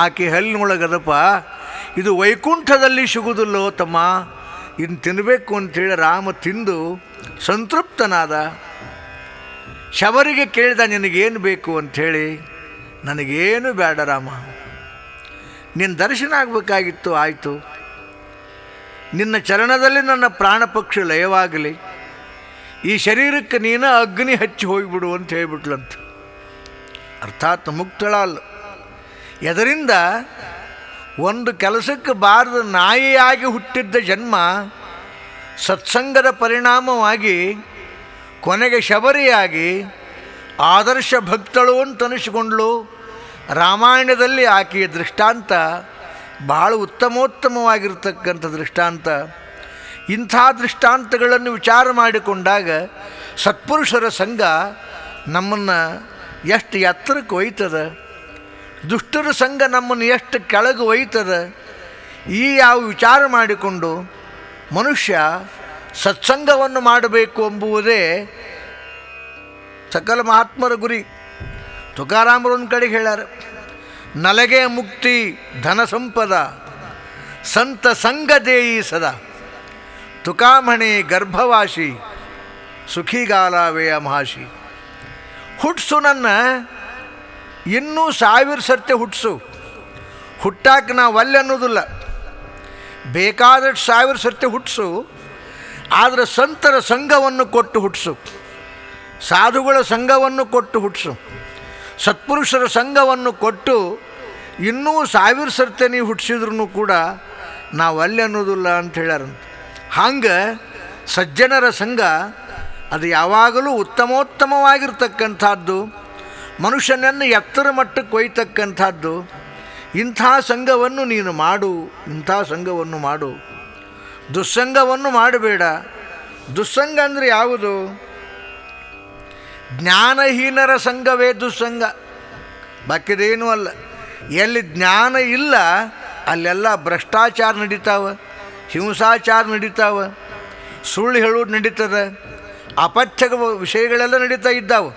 ಆಕೆ ಹಲ್ಲಿನೊಳಗದಪ್ಪ, ಇದು ವೈಕುಂಠದಲ್ಲಿ ಸಿಗುವುದಿಲ್ಲೋ ತಮ್ಮ, ಇನ್ನು ತಿನ್ನಬೇಕು ಅಂಥೇಳಿ ರಾಮ ತಿಂದು ಸಂತೃಪ್ತನಾದ. ಶಬರಿಗೆ ಕೇಳಿದ, ನಿನಗೇನು ಬೇಕು ಅಂಥೇಳಿ. ನನಗೇನು ಬೇಡ ರಾಮ, ನಿನ್ನ ದರ್ಶನ ಆಗಬೇಕಾಗಿತ್ತು, ಆಯಿತು, ನಿನ್ನ ಚರಣದಲ್ಲಿ ನನ್ನ ಪ್ರಾಣ ಪಕ್ಷಿ ಲಯವಾಗಲಿ, ಈ ಶರೀರಕ್ಕೆ ನೀನು ಅಗ್ನಿ ಹಚ್ಚಿ ಹೋಗಿಬಿಡು ಅಂತ ಹೇಳಿಬಿಟ್ಲಂತ. ಅರ್ಥಾತ್ ಮುಕ್ತಳ ಅಲ್ಲ. ಎದರಿಂದ ಒಂದು ಕೆಲಸಕ್ಕೆ ಬಾರದ ನಾಯಿಯಾಗಿ ಹುಟ್ಟಿದ್ದ ಜನ್ಮ ಸತ್ಸಂಗದ ಪರಿಣಾಮವಾಗಿ ಕೊನೆಗೆ ಶಬರಿಯಾಗಿ ಆದರ್ಶ ಭಕ್ತಳು ಅಂತ ಅನಿಸಿಕೊಂಡ್ಳು. ರಾಮಾಯಣದಲ್ಲಿ ಆಕೆಯ ದೃಷ್ಟಾಂತ ಬಹಳ ಉತ್ತಮೋತ್ತಮವಾಗಿರ್ತಕ್ಕಂಥ ದೃಷ್ಟಾಂತ. ಇಂಥ ದೃಷ್ಟಾಂತಗಳನ್ನು ವಿಚಾರ ಮಾಡಿಕೊಂಡಾಗ ಸತ್ಪುರುಷರ ಸಂಘ ನಮ್ಮನ್ನು ಎಷ್ಟು ಎತ್ತರಕ್ಕೆ ಒಯ್ತದ, ದುಷ್ಟರ ಸಂಘ ನಮ್ಮನ್ನು ಎಷ್ಟು ಕೆಳಗೆ ಒಯ್ತದ, ಈ ಯಾವ ವಿಚಾರ ಮಾಡಿಕೊಂಡು ಮನುಷ್ಯ ಸತ್ಸಂಗವನ್ನು ಮಾಡಬೇಕು ಎಂಬುವುದೇ ಸಕಲ ಮಹಾತ್ಮರ ಗುರಿ. ತುಕಾರಾಮರು ಒಂದು ಕಡೆಗೆ ಹೇಳ್ಯಾರ, ನಲಗೆ ಮುಕ್ತಿ ಧನ ಸಂಪದ ಸಂತ ಸಂಗದೇಯಿ ಸದಾ, ತುಕಾಮಣಿ ಗರ್ಭವಾಸಿ ಸುಖಿಗಾಲವೇ ಮಹಾಶಿ. ಹುಟ್ಟಿಸು ನನ್ನ, ಇನ್ನೂ 1000 ಸರ್ತಿ ಹುಟ್ಟಿಸು, ಹುಟ್ಟಾಕ ನಾವು ಅಲ್ಲಿ ಅನ್ನೋದಿಲ್ಲ, ಬೇಕಾದಷ್ಟು 1000 ಸರ್ತಿ ಹುಟ್ಟಿಸು, ಆದರೆ ಸಂತರ ಸಂಘವನ್ನು ಕೊಟ್ಟು ಹುಟ್ಟಿಸು, ಸಾಧುಗಳ ಸಂಘವನ್ನು ಕೊಟ್ಟು ಹುಟ್ಟಿಸು, ಸತ್ಪುರುಷರ ಸಂಘವನ್ನು ಕೊಟ್ಟು ಇನ್ನೂ 1000 ಸರ್ತಿ ನೀವು ಹುಟ್ಟಿಸಿದ್ರೂ ಕೂಡ ನಾವು ಅಲ್ಲಿ ಅನ್ನೋದಿಲ್ಲ ಅಂತ ಹೇಳ್ಯಾರಂತ. ಹಂಗೆ ಸಜ್ಜನರ ಸಂಘ ಅದು ಯಾವಾಗಲೂ ಉತ್ತಮೋತ್ತಮವಾಗಿರ್ತಕ್ಕಂಥದ್ದು, ಮನುಷ್ಯನನ್ನು ಎತ್ತರ ಮಟ್ಟಕ್ಕೆ ಒಯ್ತಕ್ಕಂಥದ್ದು. ಇಂಥ ಸಂಘವನ್ನು ನೀನು ಮಾಡು, ಇಂಥ ಸಂಘವನ್ನು ಮಾಡು, ದುಸ್ಸಂಗವನ್ನು ಮಾಡಬೇಡ. ದುಸ್ಸಂಗ ಅಂದರೆ ಯಾವುದು? ಜ್ಞಾನಹೀನರ ಸಂಘವೇ ದುಸ್ಸಂಗ, ಬಾಕಿದೇನೂ ಅಲ್ಲ. ಎಲ್ಲಿ ಜ್ಞಾನ ಇಲ್ಲ ಅಲ್ಲೆಲ್ಲ ಭ್ರಷ್ಟಾಚಾರ ನಡೀತಾವೆ, ಹಿಂಸಾಚಾರ ನಡೀತಾವೆ, ಸುಳ್ಳು ಹೇಳೋದು ನಡೀತದೆ, ಅಪಥ್ಯ ವಿಷಯಗಳೆಲ್ಲ ನಡೀತಾ ಇದ್ದಾವೆ.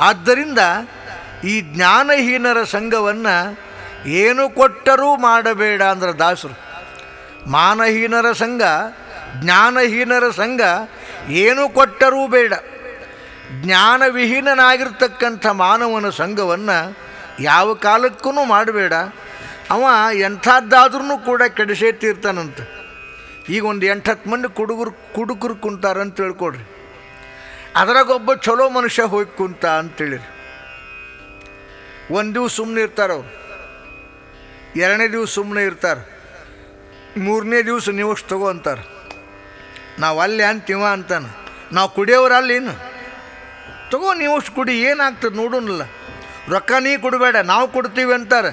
ಆದ್ದರಿಂದ ಈ ಜ್ಞಾನಹೀನರ ಸಂಘವನ್ನು ಏನು ಕೊಟ್ಟರೂ ಮಾಡಬೇಡ ಅಂದ್ರೆ ದಾಸರು. ಮಾನಹೀನರ ಸಂಘ, ಜ್ಞಾನಹೀನರ ಸಂಘ ಏನು ಕೊಟ್ಟರೂ ಬೇಡ. ಜ್ಞಾನವಿಹೀನನಾಗಿರ್ತಕ್ಕಂಥ ಮಾನವನ ಸಂಘವನ್ನು ಯಾವ ಕಾಲಕ್ಕೂ ಮಾಡಬೇಡ. ಅವ ಎಂಥದ್ದಾದ್ರೂ ಕೂಡ ಕೆಡಿಸೇ ತೀರ್ತಾನಂತ. ಈಗ ಒಂದು 8-10 ಮಂದಿ ಕುಡುಕರು ಕುಂತಾರಂತ ತಿಳ್ಕೊಡ್ರಿ, ಅದ್ರಾಗೊಬ್ಬ ಚಲೋ ಮನುಷ್ಯ ಹೋಗಿ ಕುಂತ ಅಂತೇಳಿರಿ. ಒಂದು ದಿವ್ಸ ಸುಮ್ಮನೆ ಇರ್ತಾರವ್ರು, 2ನೇ ದಿವ್ಸ ಸುಮ್ಮನೆ ಇರ್ತಾರೆ, 3ನೇ ದಿವ್ಸ ನೀವು ತಗೋ ಅಂತಾರೆ. ನಾವು ಅಲ್ಲಿ ಅಂತೀವ ಅಂತಾನೆ, ನಾವು ಕುಡಿಯೋರು ಅಲ್ಲೇನು, ತಗೋ ನೀವು ಕುಡಿ, ಏನಾಗ್ತದೆ ನೋಡೋನಲ್ಲ, ರೊಕ್ಕ ನೀ ಕೊಡಬೇಡ ನಾವು ಕೊಡ್ತೀವಿ ಅಂತಾರೆ.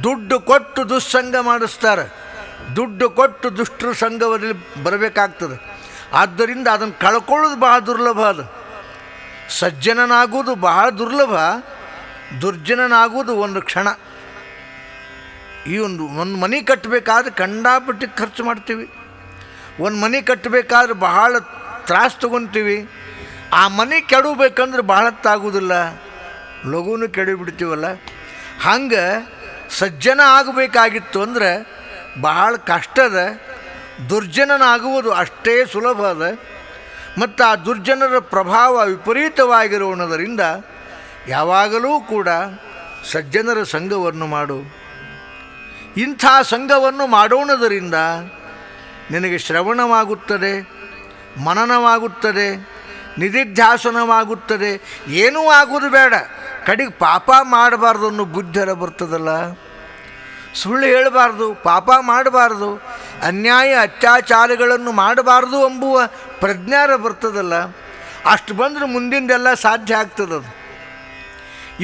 ದುಡ್ಡು ಕೊಟ್ಟು ದುಸ್ಸಂಗ ಮಾಡಿಸ್ತಾರೆ, ದುಡ್ಡು ಕೊಟ್ಟು ದುಷ್ಟರ ಸಂಘದಲ್ಲಿ ಬರಬೇಕಾಗ್ತದೆ. ಆದ್ದರಿಂದ ಅದನ್ನು ಕಳ್ಕೊಳ್ಳೋದು ಬಹಳ ದುರ್ಲಭ. ಅದು ಸಜ್ಜನನಾಗುವುದು ಬಹಳ ದುರ್ಲಭ, ದುರ್ಜನನಾಗುವುದು ಒಂದು ಕ್ಷಣ. ಈ ಒಂದು ಮನೆ ಕಟ್ಟಬೇಕಾದ್ರೆ ಕಂಡಾಪಟ್ಟಿ ಖರ್ಚು ಮಾಡ್ತೀವಿ, ಒಂದು ಮನೆ ಕಟ್ಟಬೇಕಾದ್ರೆ ಬಹಳ ತ್ರಾಸು ತೊಗೊತೀವಿ. ಆ ಮನೆ ಕೆಡಬೇಕಂದ್ರೆ ಬಹಳತ್ತಾಗೋದಿಲ್ಲ, ಲಘುನು ಕೆಡಿಬಿಡ್ತೀವಲ್ಲ. ಹಂಗೆ ಸಜ್ಜನ ಆಗಬೇಕಾಗಿತ್ತು ಅಂದರೆ ಬಹಳ ಕಷ್ಟದ, ದುರ್ಜನನಾಗುವುದು ಅಷ್ಟೇ ಸುಲಭ ಅದ. ಮತ್ತು ಆ ದುರ್ಜನರ ಪ್ರಭಾವ ವಿಪರೀತವಾಗಿರುವುದರಿಂದ ಯಾವಾಗಲೂ ಕೂಡ ಸಜ್ಜನರ ಸಂಘವನ್ನು ಮಾಡು. ಇಂಥ ಸಂಘವನ್ನು ಮಾಡೋಣದರಿಂದ ನಿನಗೆ ಶ್ರವಣವಾಗುತ್ತದೆ, ಮನನವಾಗುತ್ತದೆ, ನಿಧಿಧ್ಯಾಸನವಾಗುತ್ತದೆ. ಏನೂ ಆಗೋದು ಬೇಡ, ಕಡೆಗೆ ಪಾಪ ಮಾಡಬಾರ್ದು ಅನ್ನೋ ಬುದ್ಧಿರ ಬರ್ತದಲ್ಲ. ಸುಳ್ಳು ಹೇಳಬಾರ್ದು, ಪಾಪ ಮಾಡಬಾರ್ದು, ಅನ್ಯಾಯ ಅತ್ಯಾಚಾರಗಳನ್ನು ಮಾಡಬಾರ್ದು ಎಂಬುವ ಪ್ರಜ್ಞಾರ ಬರ್ತದಲ್ಲ. ಅಷ್ಟು ಬಂದರೆ ಮುಂದಿಂದೆಲ್ಲ ಸಾಧ್ಯ ಆಗ್ತದದು.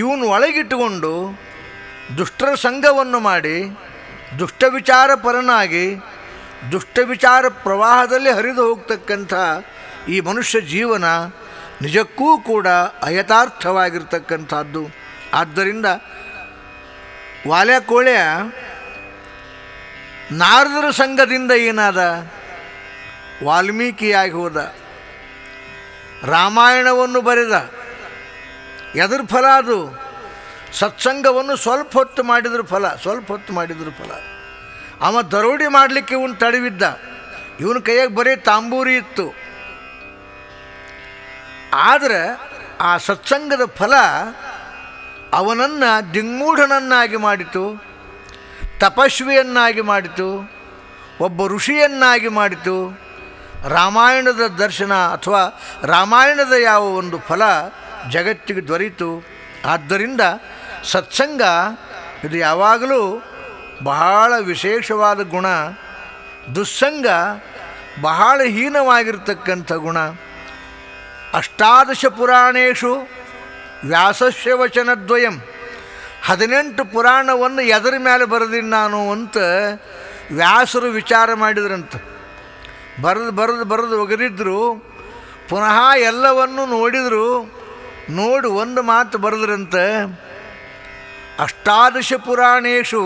ಇವನು ಒಳಗಿಟ್ಟುಕೊಂಡು ದುಷ್ಟರ ಸಂಘವನ್ನು ಮಾಡಿ ದುಷ್ಟ ವಿಚಾರ ಪರನಾಗಿ ದುಷ್ಟ ವಿಚಾರ ಪ್ರವಾಹದಲ್ಲಿ ಹರಿದು ಹೋಗ್ತಕ್ಕಂಥ ಈ ಮನುಷ್ಯ ಜೀವನ ನಿಜಕ್ಕೂ ಕೂಡ ಅಯಥಾರ್ಥವಾಗಿರ್ತಕ್ಕಂಥದ್ದು. ಆದ್ದರಿಂದ ವಾಲ್ಯಕೋಳ್ಯ ನಾರದರ ಸಂಘದಿಂದ ಏನಾದ? ವಾಲ್ಮೀಕಿಯಾಗಿ ಹೋದ. ರಾಮಾಯಣವನ್ನು ಬರೆದ. ಎದ್ರ ಫಲ ಅದು? ಸತ್ಸಂಗವನ್ನು ಸ್ವಲ್ಪ ಹೊತ್ತು ಮಾಡಿದ್ರು ಫಲ. ಅವ ದರೋಡಿ ಮಾಡಲಿಕ್ಕೆ ಇವನು ತಡವಿದ್ದ. ಇವನ ಕೈಯಾಗ ಬರೀ ತಾಂಬೂರಿ ಇತ್ತು. ಆದರೆ ಆ ಸತ್ಸಂಗದ ಫಲ ಅವನನ್ನು ದಿಗ್ಮೂಢನನ್ನಾಗಿ ಮಾಡಿತು, ತಪಸ್ವಿಯನ್ನಾಗಿ ಮಾಡಿತು, ಒಬ್ಬ ಋಷಿಯನ್ನಾಗಿ ಮಾಡಿತು. ರಾಮಾಯಣದ ದರ್ಶನ ಅಥವಾ ರಾಮಾಯಣದ ಯಾವ ಒಂದು ಫಲ ಜಗತ್ತಿಗೆ ದೊರೆಯಿತು. ಆದ್ದರಿಂದ ಸತ್ಸಂಗ ಇದು ಯಾವಾಗಲೂ ಬಹಳ ವಿಶೇಷವಾದ ಗುಣ. ದುಸ್ಸಂಗ ಬಹಳ ಹೀನವಾಗಿರ್ತಕ್ಕಂಥ ಗುಣ. ಅಷ್ಟಾದಶ ಪುರಾಣೇಶು ವ್ಯಾಸಸ್ಯ ವಚನದ್ವಯಂ. 18 ಪುರಾಣವನ್ನು ಎದರ ಮೇಲೆ ಬರೆದಿನಿ ನಾನು ಅಂತ ವ್ಯಾಸರು ವಿಚಾರ ಮಾಡಿದ್ರಂತ. ಬರೆದು ಒಗರಿದ್ರು. ಪುನಃ ಎಲ್ಲವನ್ನು ನೋಡಿದರು. ನೋಡಿ ಒಂದು ಮಾತು ಬರೆದ್ರಂತೆ, ಅಷ್ಟಾದಶ ಪುರಾಣೇಶು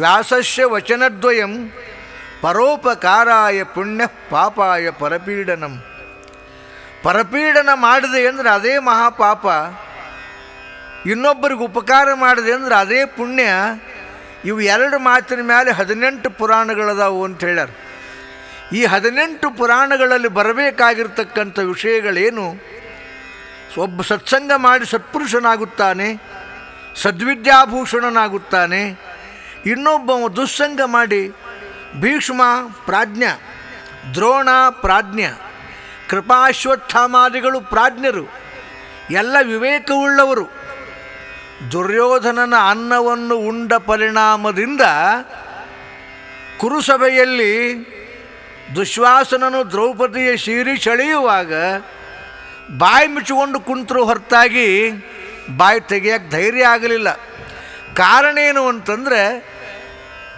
ವ್ಯಾಸಸ್ಯ ವಚನದ್ವಯಂ ಪರೋಪಕಾರಾಯ ಪುಣ್ಯ ಪಾಪಾಯ ಪರಪೀಡನಂ. ಪರಪೀಡನ ಮಾಡಿದೆ ಅಂದರೆ ಅದೇ ಮಹಾಪಾಪ, ಇನ್ನೊಬ್ಬರಿಗೆ ಉಪಕಾರ ಮಾಡಿದೆ ಅಂದರೆ ಅದೇ ಪುಣ್ಯ. ಇವು 2 ಮಾತಿನ ಮೇಲೆ 18 ಪುರಾಣಗಳದಾವು ಅಂತ ಹೇಳ್ಯಾರ. ಈ 18 ಪುರಾಣಗಳಲ್ಲಿ ಬರಬೇಕಾಗಿರ್ತಕ್ಕಂಥ ವಿಷಯಗಳೇನು? ಒಬ್ಬ ಸತ್ಸಂಗ ಮಾಡಿ ಸತ್ಪುರುಷನಾಗುತ್ತಾನೆ, ಸದ್ವಿದ್ಯಾಭೂಷಣನಾಗುತ್ತಾನೆ. ಇನ್ನೊಬ್ಬ ದುಸ್ಸಂಗ ಮಾಡಿ ಭೀಷ್ಮ ಪ್ರಾಜ್ಞ, ದ್ರೋಣ ಪ್ರಾಜ್ಞ, ಕೃಪಾಶ್ವತ್ಥಾಮಾದಿಗಳು ಪ್ರಾಜ್ಞರು, ಎಲ್ಲ ವಿವೇಕವುಳ್ಳವರು. ದುರ್ಯೋಧನನ ಅನ್ನವನ್ನು ಉಂಡ ಪರಿಣಾಮದಿಂದ ಕುರುಸಭೆಯಲ್ಲಿ ದುಶ್ವಾಸನನು ದ್ರೌಪದಿಯ ಶೀರಿ ಸೆಳೆಯುವಾಗ ಬಾಯಿ ಮುಚ್ಚಿಕೊಂಡು ಕುಂತರು, ಹೊರತಾಗಿ ಬಾಯಿ ತೆಗೆಯಕ್ಕೆ ಧೈರ್ಯ ಆಗಲಿಲ್ಲ. ಕಾರಣ ಏನು ಅಂತಂದರೆ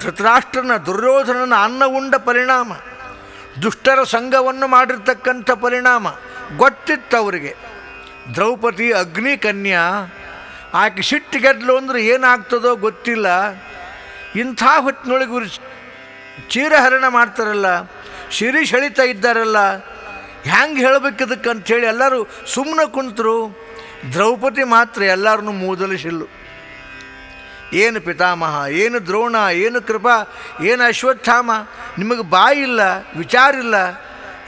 ಧೃತರಾಷ್ಟ್ರನ ದುರ್ಯೋಧನನ ಅನ್ನ ಉಂಡ ಪರಿಣಾಮ, ದುಷ್ಟರ ಸಂಘವನ್ನು ಮಾಡಿರ್ತಕ್ಕಂಥ ಪರಿಣಾಮ ಗೊತ್ತಿತ್ತು ಅವರಿಗೆ. ದ್ರೌಪದಿ ಅಗ್ನಿ ಕನ್ಯಾ, ಆಕೆ ಸಿಟ್ಟಿಗೆದ್ಲು ಅಂದರೆ ಏನಾಗ್ತದೋ ಗೊತ್ತಿಲ್ಲ. ಇಂಥ ಹೊತ್ತಿನೊಳಗೆ ಇವರು ಚೀರಹರಣ ಮಾಡ್ತಾರಲ್ಲ, ಶಿರಿ ಸೆಳಿತಾ ಇದ್ದಾರಲ್ಲ, ಹ್ಯಾಂಗೆ ಹೇಳಬೇಕಿದಕ್ಕಂಥೇಳಿ ಎಲ್ಲರೂ ಸುಮ್ಮನೆ ಕುಂತರು. ದ್ರೌಪದಿ ಮಾತ್ರ ಎಲ್ಲರನ್ನೂ ಮೂದಲಿಸಿಲ್ಲು. ಏನು ಪಿತಾಮಹ, ಏನು ದ್ರೋಣ, ಏನು ಕೃಪಾ, ಏನು ಅಶ್ವತ್ಥಾಮ, ನಿಮಗೆ ಬಾಯಿ ಇಲ್ಲ, ವಿಚಾರ ಇಲ್ಲ,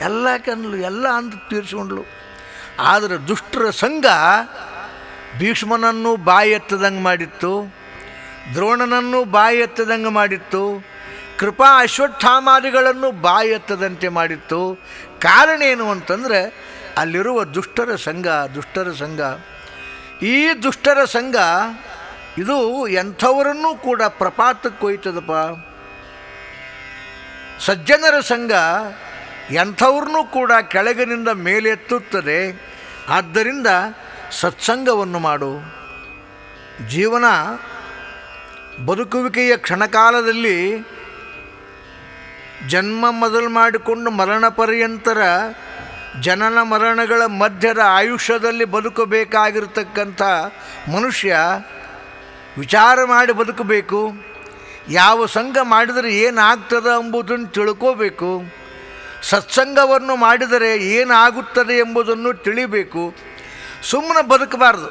ಎಲ್ಲ ಕನ್ಲು ಎಲ್ಲ ಅಂತ ತೀರಿಸ್ಕೊಂಡ್ಲು. ಆದರೆ ದುಷ್ಟರ ಸಂಘ ಭೀಷ್ಮನನ್ನು ಬಾಯಿ ಎತ್ತದಂಗೆ ಮಾಡಿತ್ತು, ದ್ರೋಣನನ್ನು ಬಾಯಿ ಎತ್ತದಂಗೆ ಮಾಡಿತ್ತು, ಕೃಪಾ ಅಶ್ವತ್ಥಾಮಾದಿಗಳನ್ನು ಬಾಯಿ ಎತ್ತದಂತೆ ಮಾಡಿತ್ತು. ಕಾರಣ ಏನು ಅಂತಂದರೆ ಅಲ್ಲಿರುವ ದುಷ್ಟರ ಸಂಘ. ಈ ದುಷ್ಟರ ಸಂಘ ಇದು ಎಂಥವರನ್ನೂ ಕೂಡ ಪ್ರಪಾತಕ್ಕೆ ಒಯ್ತದಪ್ಪ. ಸಜ್ಜನರ ಸಂಘ ಎಂಥವ್ರನ್ನೂ ಕೂಡ ಕೆಳಗಿನಿಂದ ಮೇಲೆತ್ತುತ್ತದೆ. ಆದ್ದರಿಂದ ಸತ್ಸಂಗವನ್ನು ಮಾಡು. ಜೀವನ ಬದುಕುವಿಕೆಯ ಕ್ಷಣಕಾಲದಲ್ಲಿ ಜನ್ಮ ಮೊದಲು ಮಾಡಿಕೊಂಡು ಮರಣ ಪರ್ಯಂತರ ಜನನ ಮರಣಗಳ ಮಧ್ಯದ ಆಯುಷ್ಯದಲ್ಲಿ ಬದುಕಬೇಕಾಗಿರ್ತಕ್ಕಂಥ ಮನುಷ್ಯ ವಿಚಾರ ಮಾಡಿ ಬದುಕಬೇಕು. ಯಾವ ಸಂಘ ಮಾಡಿದರೆ ಏನಾಗ್ತದೆ ಎಂಬುದನ್ನು ತಿಳ್ಕೋಬೇಕು. ಸತ್ಸಂಗವನ್ನು ಮಾಡಿದರೆ ಏನಾಗುತ್ತದೆ ಎಂಬುದನ್ನು ತಿಳಿಬೇಕು. ಸುಮ್ಮನೆ ಬದುಕಬಾರ್ದು.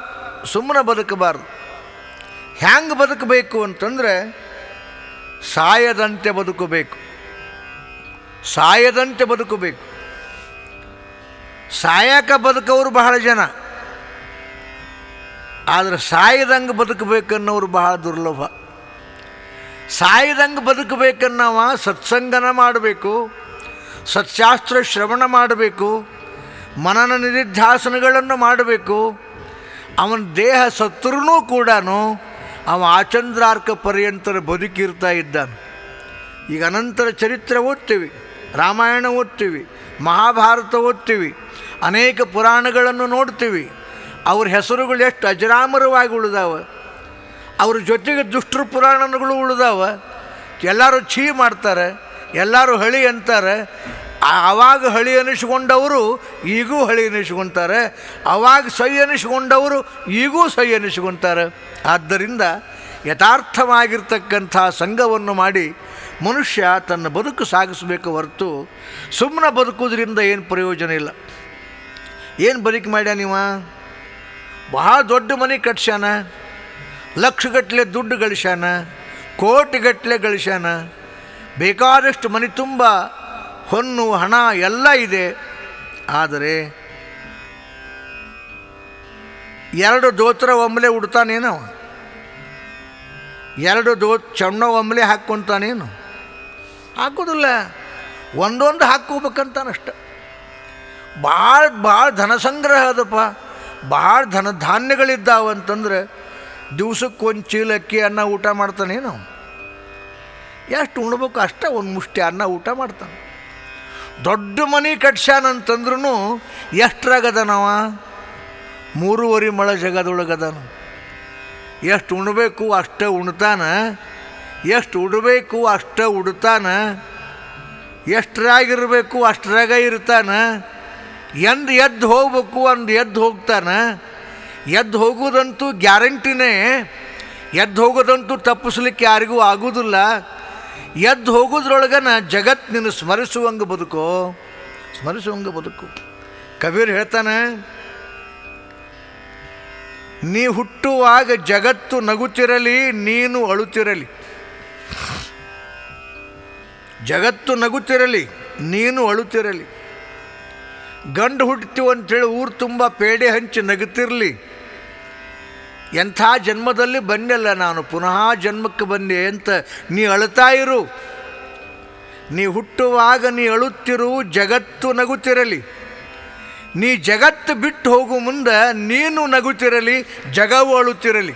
ಹ್ಯಾಂಗೆ ಬದುಕಬೇಕು ಅಂತಂದರೆ ಸಾಯದಂತೆ ಬದುಕಬೇಕು. ಸಾಯಕ ಬದುಕವರು ಬಹಳ ಜನ, ಆದರೆ ಸಾಯದಂಗೆ ಬದುಕಬೇಕನ್ನೋರು ಬಹಳ ದುರ್ಲಭ. ಸಾಯದಂಗೆ ಬದುಕಬೇಕನ್ನವ ಸತ್ಸಂಗನ ಮಾಡಬೇಕು, ಸತ್ಶಾಸ್ತ್ರ ಶ್ರವಣ ಮಾಡಬೇಕು, ಮನನ ನಿಧಿಧ್ಯಾಸನಗಳನ್ನು ಮಾಡಬೇಕು. ಅವನ ದೇಹ ಸತ್ತರೂ ಕೂಡ ಅವ ಆಚಂದ್ರಾರ್ಕ ಪರ್ಯಂತರ ಬದುಕಿರ್ತಾ ಇದ್ದಾನೆ. ಈಗ ಅನಂತರ ಚರಿತ್ರೆ ಓದ್ತೀವಿ, ರಾಮಾಯಣ ಓದ್ತೀವಿ, ಮಹಾಭಾರತ ಓದ್ತೀವಿ, ಅನೇಕ ಪುರಾಣಗಳನ್ನು ನೋಡ್ತೀವಿ. ಅವ್ರ ಹೆಸರುಗಳು ಎಷ್ಟು ಅಜರಾಮರವಾಗಿ ಉಳಿದಾವೆ. ಅವ್ರ ಜೊತೆಗೆ ದುಷ್ಟರು ಪುರಾಣಗಳು ಉಳಿದಾವ. ಎಲ್ಲರೂ ಛೀ ಮಾಡ್ತಾರೆ, ಎಲ್ಲರೂ ಹಳಿ ಅಂತಾರೆ. ಆವಾಗ ಹಳಿ ಅನಿಸ್ಕೊಂಡವರು ಈಗೂ ಹಳಿ ಅನಿಸ್ಕೊತಾರೆ, ಆವಾಗ ಸೈ ಅನಿಸ್ಕೊಂಡವರು ಈಗೂ ಸೈ ಅನಿಸ್ಕೊತಾರೆ. ಆದ್ದರಿಂದ ಯಥಾರ್ಥವಾಗಿರ್ತಕ್ಕಂಥ ಸಂಘವನ್ನು ಮಾಡಿ ಮನುಷ್ಯ ತನ್ನ ಬದುಕು ಸಾಗಿಸಬೇಕು ಹೊರತು ಸುಮ್ಮನೆ ಬದುಕೋದ್ರಿಂದ ಏನು ಪ್ರಯೋಜನ ಇಲ್ಲ. ಏನು ಬದುಕು ಮಾಡ್ಯ ನೀವು? ಭಾಳ ದೊಡ್ಡ ಮನೆ ಕಟ್ಸ್ಯಾನ, ಲಕ್ಷಗಟ್ಟಲೆ ದುಡ್ಡು ಗಳಿಸ್ಯಾನ, ಕೋಟಿಗಟ್ಟಲೆ ಗಳಿಸ್ಯಾನ, ಬೇಕಾದಷ್ಟು ಮನೆ ತುಂಬ ಹೊನ್ನು ಹಣ ಎಲ್ಲ ಇದೆ. ಆದರೆ 2 ದೋತ್ರ ಒಮ್ಮಲೆ ಉಡ್ತಾನೇನು? 2 ಚಣ್ಣ ಒಮ್ಮಲೆ ಹಾಕ್ಕೊತಾನೇನು? ಹಾಕೋದಿಲ್ಲ, ಒಂದೊಂದು ಹಾಕ್ಕೋಬೇಕಂತಾನಷ್ಟ. ಭಾಳ ಧನ ಸಂಗ್ರಹ ಅದಪ್ಪ, ಭಾಳ ಧಾನ್ಯಗಳಿದ್ದಾವಂತಂದ್ರೆ ದಿವ್ಸಕ್ಕೆ 1 ಚೀಲ ಅಕ್ಕಿ ಅನ್ನ ಊಟ ಮಾಡ್ತಾನೇನು? ಎಷ್ಟು ಉಣ್ಬೇಕು ಅಷ್ಟೇ, ಒಂದು ಮುಷ್ಟಿ ಅನ್ನ ಊಟ ಮಾಡ್ತಾನೆ. ದೊಡ್ಡ ಮನೆ ಕಟ್ಸ್ಯಾನಂತಂದ್ರೂ ಎಷ್ಟ್ರಾಗದನವ? 3.5 ಮೊಳ ಜಗದೊಳಗದನು. ಎಷ್ಟು ಉಣ್ಬೇಕು ಅಷ್ಟೇ ಉಣ್ತಾನ, ಎಷ್ಟು ಉಡಬೇಕು ಅಷ್ಟೇ ಉಡ್ತಾನ, ಎಷ್ಟರಾಗಿರಬೇಕು ಅಷ್ಟರಾಗ ಇರ್ತಾನ. ಎದ್ದು ಹೋಗ್ಬೇಕು ಎದ್ದು ಹೋಗ್ತಾನೆ. ಎದ್ದು ಹೋಗೋದಂತೂ ಗ್ಯಾರಂಟಿನೇ, ಎದ್ದು ಹೋಗೋದಂತೂ ತಪ್ಪಿಸ್ಲಿಕ್ಕೆ ಯಾರಿಗೂ ಆಗೋದಿಲ್ಲ. ಎದ್ದು ಹೋಗೋದ್ರೊಳಗನ ಜಗತ್ತಿನ ಸ್ಮರಿಸುವಂಗೆ ಬದುಕು, ಸ್ಮರಿಸುವಂಗೆ ಬದುಕು. ಕಬೀರ್ ಹೇಳ್ತಾನೆ, ನೀ ಹುಟ್ಟುವಾಗ ಜಗತ್ತು ನಗುತ್ತಿರಲಿ, ನೀನು ಅಳುತ್ತಿರಲಿ. ಜಗತ್ತು ನಗುತ್ತಿರಲಿ, ನೀನು ಅಳುತ್ತಿರಲಿ. ಗಂಡು ಹುಟ್ಟುತ್ತೀವಿ ಅಂಥೇಳಿ ಊರು ತುಂಬ ಪೇಡೆ ಹಂಚಿ ನಗುತ್ತಿರಲಿ. ಎಂಥ ಜನ್ಮದಲ್ಲಿ ಬಂದೆಲ್ಲ ನಾನು, ಪುನಃ ಜನ್ಮಕ್ಕೆ ಬಂದೆ ಅಂತ ನೀ ಅಳುತ್ತಾ ಇರು. ನೀ ಹುಟ್ಟುವಾಗ ನೀ ಅಳುತ್ತಿರು, ಜಗತ್ತು ನಗುತ್ತಿರಲಿ. ನೀ ಜಗತ್ತು ಬಿಟ್ಟು ಹೋಗು ಮುಂದೆ ನೀನು ನಗುತ್ತಿರಲಿ, ಜಗವು ಅಳುತ್ತಿರಲಿ.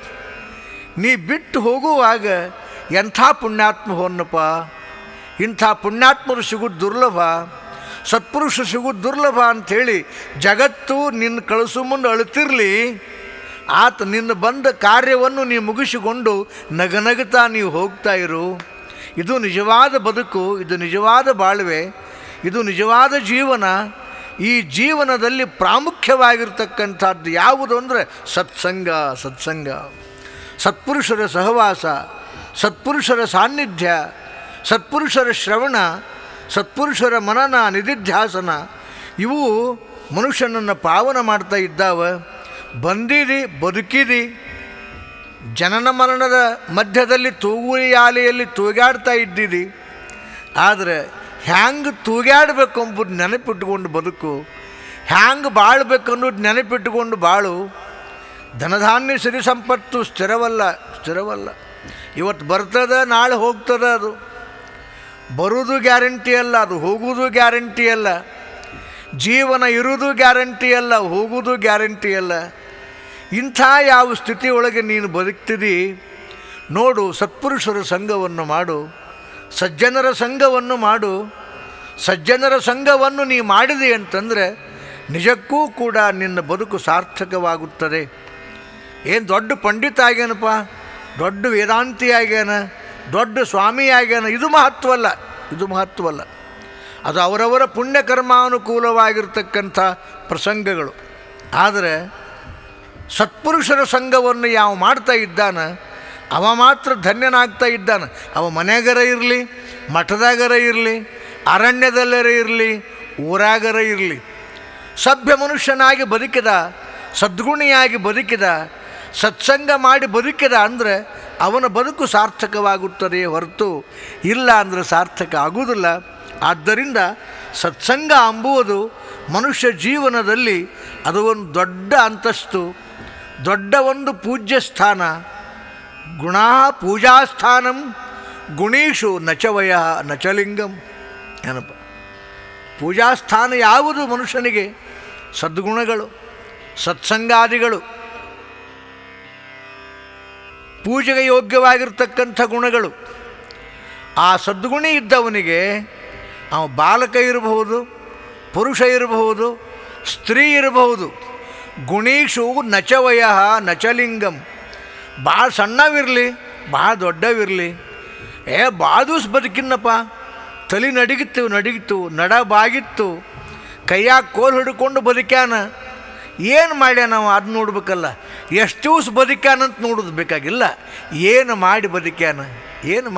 ನೀ ಬಿಟ್ಟು ಹೋಗುವಾಗ ಎಂಥ ಪುಣ್ಯಾತ್ಮ ಹೊನ್ನಪ್ಪ, ಇಂಥ ಪುಣ್ಯಾತ್ಮರು ಸಿಗೋದು ದುರ್ಲಭ, ಸತ್ಪುರುಷ ಸಿಗೋದು ದುರ್ಲಭ ಅಂಥೇಳಿ ಜಗತ್ತು ನಿನ್ನ ಕಳಿಸೋ ಮುಂದೆ ಅಳುತ್ತಿರಲಿ. ಆತ ನಿನ್ನ ಬಂದ ಕಾರ್ಯವನ್ನು ನೀ ಮುಗಿಸಿಕೊಂಡು ನಗನಗುತ್ತಾ ನೀವು ಹೋಗ್ತಾ ಇರು. ಇದು ನಿಜವಾದ ಬದುಕು, ಇದು ನಿಜವಾದ ಬಾಳ್ವೆ, ಇದು ನಿಜವಾದ ಜೀವನ. ಈ ಜೀವನದಲ್ಲಿ ಪ್ರಾಮುಖ್ಯವಾಗಿರ್ತಕ್ಕಂಥದ್ದು ಯಾವುದು ಅಂದರೆ ಸತ್ಸಂಗ. ಸತ್ಸಂಗ, ಸತ್ಪುರುಷರ ಸಹವಾಸ, ಸತ್ಪುರುಷರ ಸಾನ್ನಿಧ್ಯ, ಸತ್ಪುರುಷರ ಶ್ರವಣ, ಸತ್ಪುರುಷರ ಮನನ ನಿಧಿಧ್ಯಾಸನ, ಇವು ಮನುಷ್ಯನನ್ನು ಪಾವನ ಮಾಡ್ತಾ ಇದ್ದಾವ. ಬಂದಿದಿ, ಬದುಕಿದಿ, ಜನನ ಮರಣದ ಮಧ್ಯದಲ್ಲಿ ತೂಗುಯಾಲೆಯಲ್ಲಿ ತೂಗಾಡ್ತಾ ಇದ್ದಿದಿ. ಆದರೆ ಹ್ಯಾಂಗೆ ತೂಗಾಡಬೇಕು ಎಂಬುದು ನೆನಪಿಟ್ಟುಕೊಂಡು ಬದುಕು, ಹ್ಯಾಂಗೆ ಬಾಳ್ಬೇಕು ಅನ್ನೋದು ನೆನಪಿಟ್ಟುಕೊಂಡು ಬಾಳು. ಧನಧಾನ್ಯ ಸಿರಿ ಸಂಪತ್ತು ಸ್ಥಿರವಲ್ಲ, ಸ್ಥಿರವಲ್ಲ. ಇವತ್ತು ಬರ್ತದೆ, ನಾಳೆ ಹೋಗ್ತದೆ. ಅದು ಬರುವುದು ಗ್ಯಾರಂಟಿ ಅಲ್ಲ, ಅದು ಹೋಗುವುದು ಗ್ಯಾರಂಟಿ ಅಲ್ಲ. ಜೀವನ ಇರುವುದು ಗ್ಯಾರಂಟಿ ಅಲ್ಲ, ಹೋಗುವುದು ಗ್ಯಾರಂಟಿ ಅಲ್ಲ. ಇಂಥ ಯಾವ ಸ್ಥಿತಿಯೊಳಗೆ ನೀನು ಬದುಕ್ತಿದ್ದಿ ನೋಡು. ಸತ್ಪುರುಷರ ಸಂಘವನ್ನು ಮಾಡು, ಸಜ್ಜನರ ಸಂಘವನ್ನು ಮಾಡು. ಸಜ್ಜನರ ಸಂಘವನ್ನು ನೀ ಮಾಡಿದೆ ಅಂತಂದರೆ ನಿಜಕ್ಕೂ ಕೂಡ ನಿನ್ನ ಬದುಕು ಸಾರ್ಥಕವಾಗುತ್ತದೆ. ಏನು ದೊಡ್ಡ ಪಂಡಿತ ಆಗ್ಯಾನಪ್ಪ, ದೊಡ್ಡ ವೇದಾಂತಿ ಆಗ್ಯಾನ, ದೊಡ್ಡ ಸ್ವಾಮಿ ಆಗ್ಯಾನ, ಇದು ಮಹತ್ವಲ್ಲ, ಇದು ಮಹತ್ವಲ್ಲ. ಅದು ಅವರವರ ಪುಣ್ಯಕರ್ಮಾನುಕೂಲವಾಗಿರ್ತಕ್ಕಂಥ ಪ್ರಸಂಗಗಳು. ಆದರೆ ಸತ್ಪುರುಷರ ಸಂಘವನ್ನು ಯಾವ ಮಾಡ್ತಾ ಇದ್ದಾನ ಅವ ಮಾತ್ರ ಧನ್ಯನಾಗ್ತಾ ಇದ್ದಾನೆ. ಅವ ಮನೆಗರ ಇರಲಿ, ಮಠದಾಗರ ಇರಲಿ, ಅರಣ್ಯದಲ್ಲರ ಇರಲಿ, ಊರಾಗರ ಇರಲಿ, ಸಭ್ಯ ಮನುಷ್ಯನಾಗಿ ಬದುಕಿದ, ಸದ್ಗುಣಿಯಾಗಿ ಬದುಕಿದ, ಸತ್ಸಂಗ ಮಾಡಿ ಬದುಕಿದ ಅಂದರೆ ಅವನ ಬದುಕು ಸಾರ್ಥಕವಾಗುತ್ತದೆ ಹೊರತು ಇಲ್ಲ ಅಂದರೆ ಸಾರ್ಥಕ ಆಗುವುದಿಲ್ಲ. ಆದ್ದರಿಂದ ಸತ್ಸಂಗ ಎಂಬುವುದು ಮನುಷ್ಯ ಜೀವನದಲ್ಲಿ ಅದು ಒಂದು ದೊಡ್ಡ ಅಂತಸ್ತು, ದೊಡ್ಡ ಒಂದು ಪೂಜ್ಯ ಸ್ಥಾನ. ಗುಣ ಪೂಜಾಸ್ಥಾನಂ ಗುಣೀಷು ನಚವಯ ನಚಲಿಂಗಂ. ಏನಪ್ಪ ಪೂಜಾಸ್ಥಾನ ಯಾವುದು ಮನುಷ್ಯನಿಗೆ? ಸದ್ಗುಣಗಳು, ಸತ್ಸಂಗಾದಿಗಳು, ಪೂಜೆಗೆ ಯೋಗ್ಯವಾಗಿರ್ತಕ್ಕಂಥ ಗುಣಗಳು. ಆ ಸದ್ಗುಣಿ ಇದ್ದವನಿಗೆ ಅವ ಬಾಲಕ ಇರಬಹುದು, ಪುರುಷ ಇರಬಹುದು, ಸ್ತ್ರೀ ಇರಬಹುದು. ಗುಣೀಷು ನಚವಯ ನಚಲಿಂಗಂ. ಭಾಳ ಸಣ್ಣವಿರಲಿ ಭಾಳ ದೊಡ್ಡವಿರಲಿ, ಭಾಳ ದಿವ್ಸ ಬದುಕಿನ್ನಪ್ಪ, ತಲೆ ನಡಗಿತ್ತು, ನಡ ಬಾಗಿತ್ತು, ಕೈಯಾಗ ಕೋಲು ಹಿಡ್ಕೊಂಡು ಬದುಕ್ಯಾನ, ಏನು ಮಾಡ್ಯಾನ ನಾವು ಅದು ನೋಡ್ಬೇಕಲ್ಲ. ಎಷ್ಟು ದಿವ್ಸ ಬದುಕ್ಯಾನಂತ ನೋಡೋದು ಬೇಕಾಗಿಲ್ಲ, ಏನು ಮಾಡಿ ಬದುಕ್ಯಾನ, ಏನು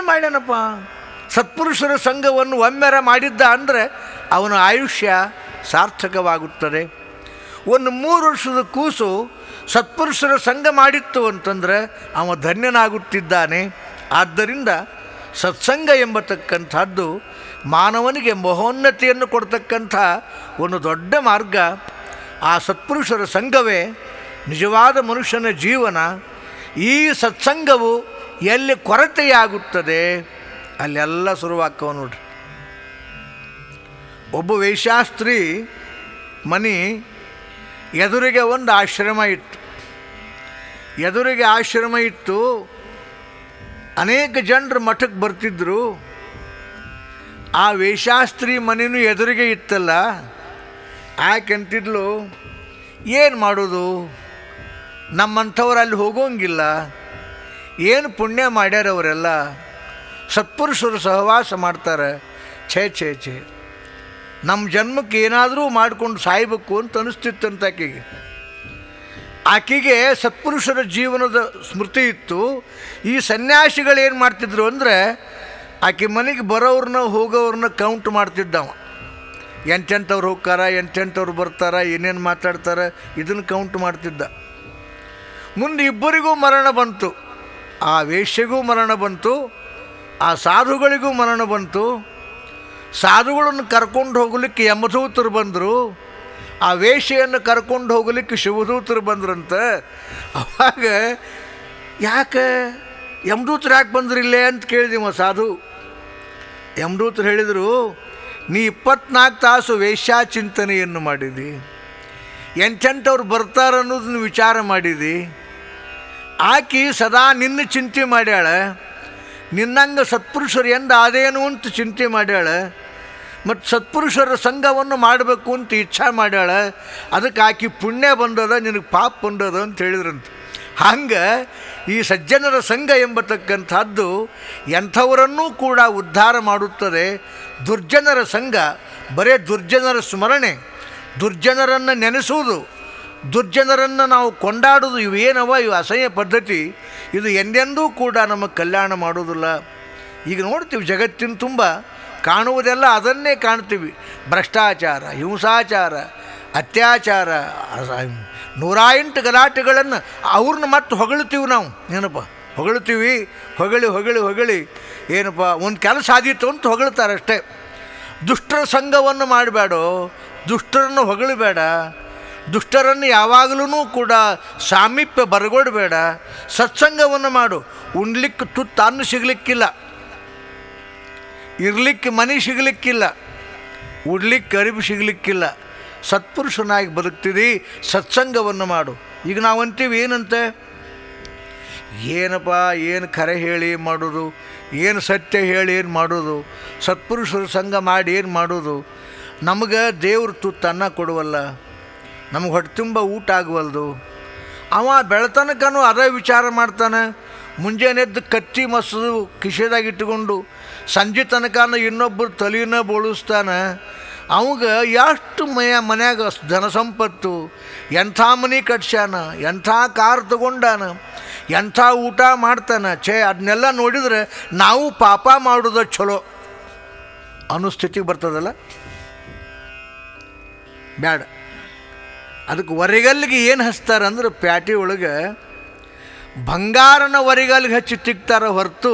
ಮಾಡ್ಯಾನಪ್ಪ. ಸತ್ಪುರುಷರ ಸಂಘವನ್ನು ಒಮ್ಮೆರ ಮಾಡಿದ್ದ ಅಂದರೆ ಅವನ ಆಯುಷ್ಯ ಸಾರ್ಥಕವಾಗುತ್ತದೆ. ಒಂದು 3 ವರ್ಷದ ಕೂಸು ಸತ್ಪುರುಷರ ಸಂಘ ಮಾಡಿತ್ತು ಅಂತಂದರೆ ಅವ ಧನ್ಯನಾಗುತ್ತಿದ್ದಾನೆ. ಆದ್ದರಿಂದ ಸತ್ಸಂಗ ಎಂಬತಕ್ಕಂಥದ್ದು ಮಾನವನಿಗೆ ಮಹೋನ್ನತಿಯನ್ನು ಕೊಡ್ತಕ್ಕಂಥ ಒಂದು ದೊಡ್ಡ ಮಾರ್ಗ. ಆ ಸತ್ಪುರುಷರ ಸಂಘವೇ ನಿಜವಾದ ಮನುಷ್ಯನ ಜೀವನ. ಈ ಸತ್ಸಂಗವು ಎಲ್ಲಿ ಕೊರತೆಯಾಗುತ್ತದೆ ಅಲ್ಲೆಲ್ಲ ಶುರುವಾಕ್ಕವ ನೋಡ್ರಿ. ಒಬ್ಬ ವೇಶ್ಯಾಸ್ತ್ರೀ ಮನೆ ಎದುರಿಗೆ ಒಂದು ಆಶ್ರಮ ಇತ್ತು. ಅನೇಕ ಜನರು ಮಠಕ್ಕೆ ಬರ್ತಿದ್ದರು. ಆ ವೇಶ್ಯಾಸ್ತ್ರೀ ಮನೆಯೂ ಎದುರಿಗೆ ಇತ್ತಲ್ಲ, ಯಾಕೆಂತಿದ್ಲು, ಏನು ಮಾಡೋದು, ನಮ್ಮಂಥವ್ರು ಅಲ್ಲಿ ಹೋಗೋಂಗಿಲ್ಲ, ಏನು ಪುಣ್ಯ ಮಾಡ್ಯಾರ ಅವರೆಲ್ಲ, ಸತ್ಪುರುಷರು ಸಹವಾಸ ಮಾಡ್ತಾರೆ, ಛೇ ನಮ್ಮ ಜನ್ಮಕ್ಕೆ ಏನಾದರೂ ಮಾಡ್ಕೊಂಡು ಸಾಯ್ಬೇಕು ಅಂತ ಅನಿಸ್ತಿತ್ತಂತ ಆಕೆಗೆ ಸತ್ಪುರುಷರ ಜೀವನದ ಸ್ಮೃತಿ ಇತ್ತು. ಈ ಸನ್ಯಾಸಿಗಳು ಏನು ಮಾಡ್ತಿದ್ರು ಅಂದರೆ, ಆಕೆ ಮನೆಗೆ ಬರೋವ್ರನ್ನ ಹೋಗೋವ್ರನ್ನ ಕೌಂಟ್ ಮಾಡ್ತಿದ್ದವ. ಎಂತೆಂಥವ್ರು ಹೋಗ್ತಾರ, ಎಂತೆಂಥವ್ರು ಬರ್ತಾರ, ಏನೇನು ಮಾತಾಡ್ತಾರೆ, ಇದನ್ನು ಕೌಂಟ್ ಮಾಡ್ತಿದ್ದ. ಮುಂದೆ ಇಬ್ಬರಿಗೂ ಮರಣ ಬಂತು. ಆ ವೇಶ್ಯೆಗೂ ಮರಣ ಬಂತು, ಆ ಸಾಧುಗಳಿಗೂ ಮರಣ ಬಂತು. ಸಾಧುಗಳನ್ನು ಕರ್ಕೊಂಡು ಹೋಗಲಿಕ್ಕೆ ಯಮದೂತರು ಬಂದರು, ಆ ವೇಶ್ಯೆಯನ್ನು ಕರ್ಕೊಂಡು ಹೋಗಲಿಕ್ಕೆ ಶಿವದೂತರು ಬಂದ್ರಂತೆ. ಅವಾಗ ಯಾಕೆ ಯಮದೂತರು ಯಾಕೆ ಬಂದ್ರಿಲ್ಲೇ ಅಂತ ಕೇಳಿದೀವ ಸಾಧು. ಯಮದೂತರು ಹೇಳಿದರು, ನೀ 24 ತಾಸು ವೇಶ್ಯಾ ಚಿಂತನೆಯನ್ನು ಮಾಡಿದಿ, ಎಂತೆಂಥವ್ರು ಬರ್ತಾರೆ ಅನ್ನೋದನ್ನು ವಿಚಾರ ಮಾಡಿದಿ. ಆಕೆ ಸದಾ ನಿನ್ನ ಚಿಂತೆ ಮಾಡ್ಯಾಳ, ನಿನ್ನಂಗೆ ಸತ್ಪುರುಷರು ಎಂದು ಅದೇನು ಅಂತ ಚಿಂತೆ ಮಾಡ್ಯಾಳ, ಮತ್ತು ಸತ್ಪುರುಷರ ಸಂಘವನ್ನು ಮಾಡಬೇಕು ಅಂತ ಇಚ್ಛಾ ಮಾಡ್ಯಾಳ. ಅದಕ್ಕೆ ಆಕೆ ಪುಣ್ಯ ಬಂದದ, ನಿನಗೆ ಪಾಪ ಬಂದದ ಅಂತ ಹೇಳಿದ್ರಂತೆ. ಹಂಗೆ ಈ ಸಜ್ಜನರ ಸಂಘ ಎಂಬತಕ್ಕಂಥದ್ದು ಎಂಥವರನ್ನೂ ಕೂಡ ಉದ್ಧಾರ ಮಾಡುತ್ತದೆ. ದುರ್ಜನರ ಸಂಘ ಬರೇ ದುರ್ಜನರ ಸ್ಮರಣೆ, ದುರ್ಜನರನ್ನು ನೆನೆಸುವುದು, ದುರ್ಜನರನ್ನು ನಾವು ಕೊಂಡಾಡೋದು, ಇವೇನವ ಇವು ಅಸಹ್ಯ ಪದ್ಧತಿ. ಇದು ಎಂದೆಂದೂ ಕೂಡ ನಮಗೆ ಕಲ್ಯಾಣ ಮಾಡೋದಿಲ್ಲ. ಈಗ ನೋಡ್ತೀವಿ ಜಗತ್ತಿನ ತುಂಬ ಕಾಣುವುದೆಲ್ಲ ಅದನ್ನೇ ಕಾಣ್ತೀವಿ. ಭ್ರಷ್ಟಾಚಾರ, ಹಿಂಸಾಚಾರ, ಅತ್ಯಾಚಾರ, 108 ಗಲಾಟೆಗಳನ್ನು ಅವ್ರನ್ನ ಮತ್ತೆ ಹೊಗಳ್ತೀವಿ ನಾವು. ಏನಪ್ಪ ಹೊಗಳ್ತೀವಿ, ಹೊಗಳಿ ಏನಪ್ಪ ಒಂದು ಕೆಲಸ ಆದೀತು ಅಂತ ಹೊಗಳ್ತಾರೆ ಅಷ್ಟೇ. ದುಷ್ಟರ ಸಂಘವನ್ನು ಮಾಡಬೇಡ, ದುಷ್ಟರನ್ನು ಹೊಗಳಬೇಡ, ದುಷ್ಟರನ್ನು ಯಾವಾಗಲೂ ಕೂಡ ಸಾಮೀಪ್ಯ ಬರಗೊಡಬೇಡ. ಸತ್ಸಂಗವನ್ನು ಮಾಡು. ಉಣ್ಲಿಕ್ಕೆ ತುತ್ತು ಅನ್ನ ಸಿಗಲಿಕ್ಕಿಲ್ಲ, ಇರಲಿಕ್ಕೆ ಮನೆ ಸಿಗಲಿಕ್ಕಿಲ್ಲ, ಉಡ್ಲಿಕ್ಕೆ ಅರಿವು ಸಿಗಲಿಕ್ಕಿಲ್ಲ. ಸತ್ಪುರುಷನಾಗಿ ಬದುಕ್ತಿದ್ದಿ, ಸತ್ಸಂಗವನ್ನು ಮಾಡು. ಈಗ ನಾವು ಅಂತೀವಿ ಏನಂತೆ, ಏನಪ್ಪ ಏನು ಖರೆ ಹೇಳಿ ಏನು ಮಾಡೋದು, ಏನು ಸತ್ಯ ಹೇಳಿ ಏನು ಮಾಡೋದು, ಸತ್ಪುರುಷರ ಸಂಘ ಮಾಡಿ ಏನು ಮಾಡೋದು, ನಮಗೆ ದೇವ್ರ ತುತ್ತು ಅನ್ನ ಕೊಡುವಲ್ಲ, ನಮಗೆ ಹೊಟ್ಟೆ ತುಂಬ ಊಟ ಆಗುವಲ್ದು. ಅವ ಬೆಳತನಕನೂ ಅದೇ ವಿಚಾರ ಮಾಡ್ತಾನೆ. ಮುಂಜಾನೆದ್ದು ಕತ್ತಿ ಮಸದು ಕಿಶೆದಾಗ ಇಟ್ಟುಕೊಂಡು ಸಂಜೆ ತನಕನೂ ಇನ್ನೊಬ್ಬರು ತಲೆನ ಬೋಳಿಸ್ತಾನೆ. ಅವಾಗ ಎಷ್ಟು ಮನ್ಯಾಗ ಧನ ಸಂಪತ್ತು, ಎಂಥ ಮನೆ ಕಟ್ಸ್ಯಾನ, ಎಂಥ ಕಾರ್ ತಗೊಂಡಾನ, ಎಂಥ ಊಟ ಮಾಡ್ತಾನೆ. ಅದನ್ನೆಲ್ಲ ನೋಡಿದರೆ ನಾವು ಪಾಪ ಮಾಡೋದು ಚಲೋ ಅನ್ನೋ ಸ್ಥಿತಿಗೆ ಬರ್ತದಲ್ಲ, ಬೇಡ. ಅದಕ್ಕೆ ಒರೆಗಲ್ಲಿಗೆ ಏನು ಹಚ್ತಾರಂದ್ರೆ, ಪ್ಯಾಟಿ ಒಳಗೆ ಬಂಗಾರನ ಒರೆಗಲ್ಲಿಗೆ ಹಚ್ಚಿ ತಿಕ್ತಾರ ಹೊರತು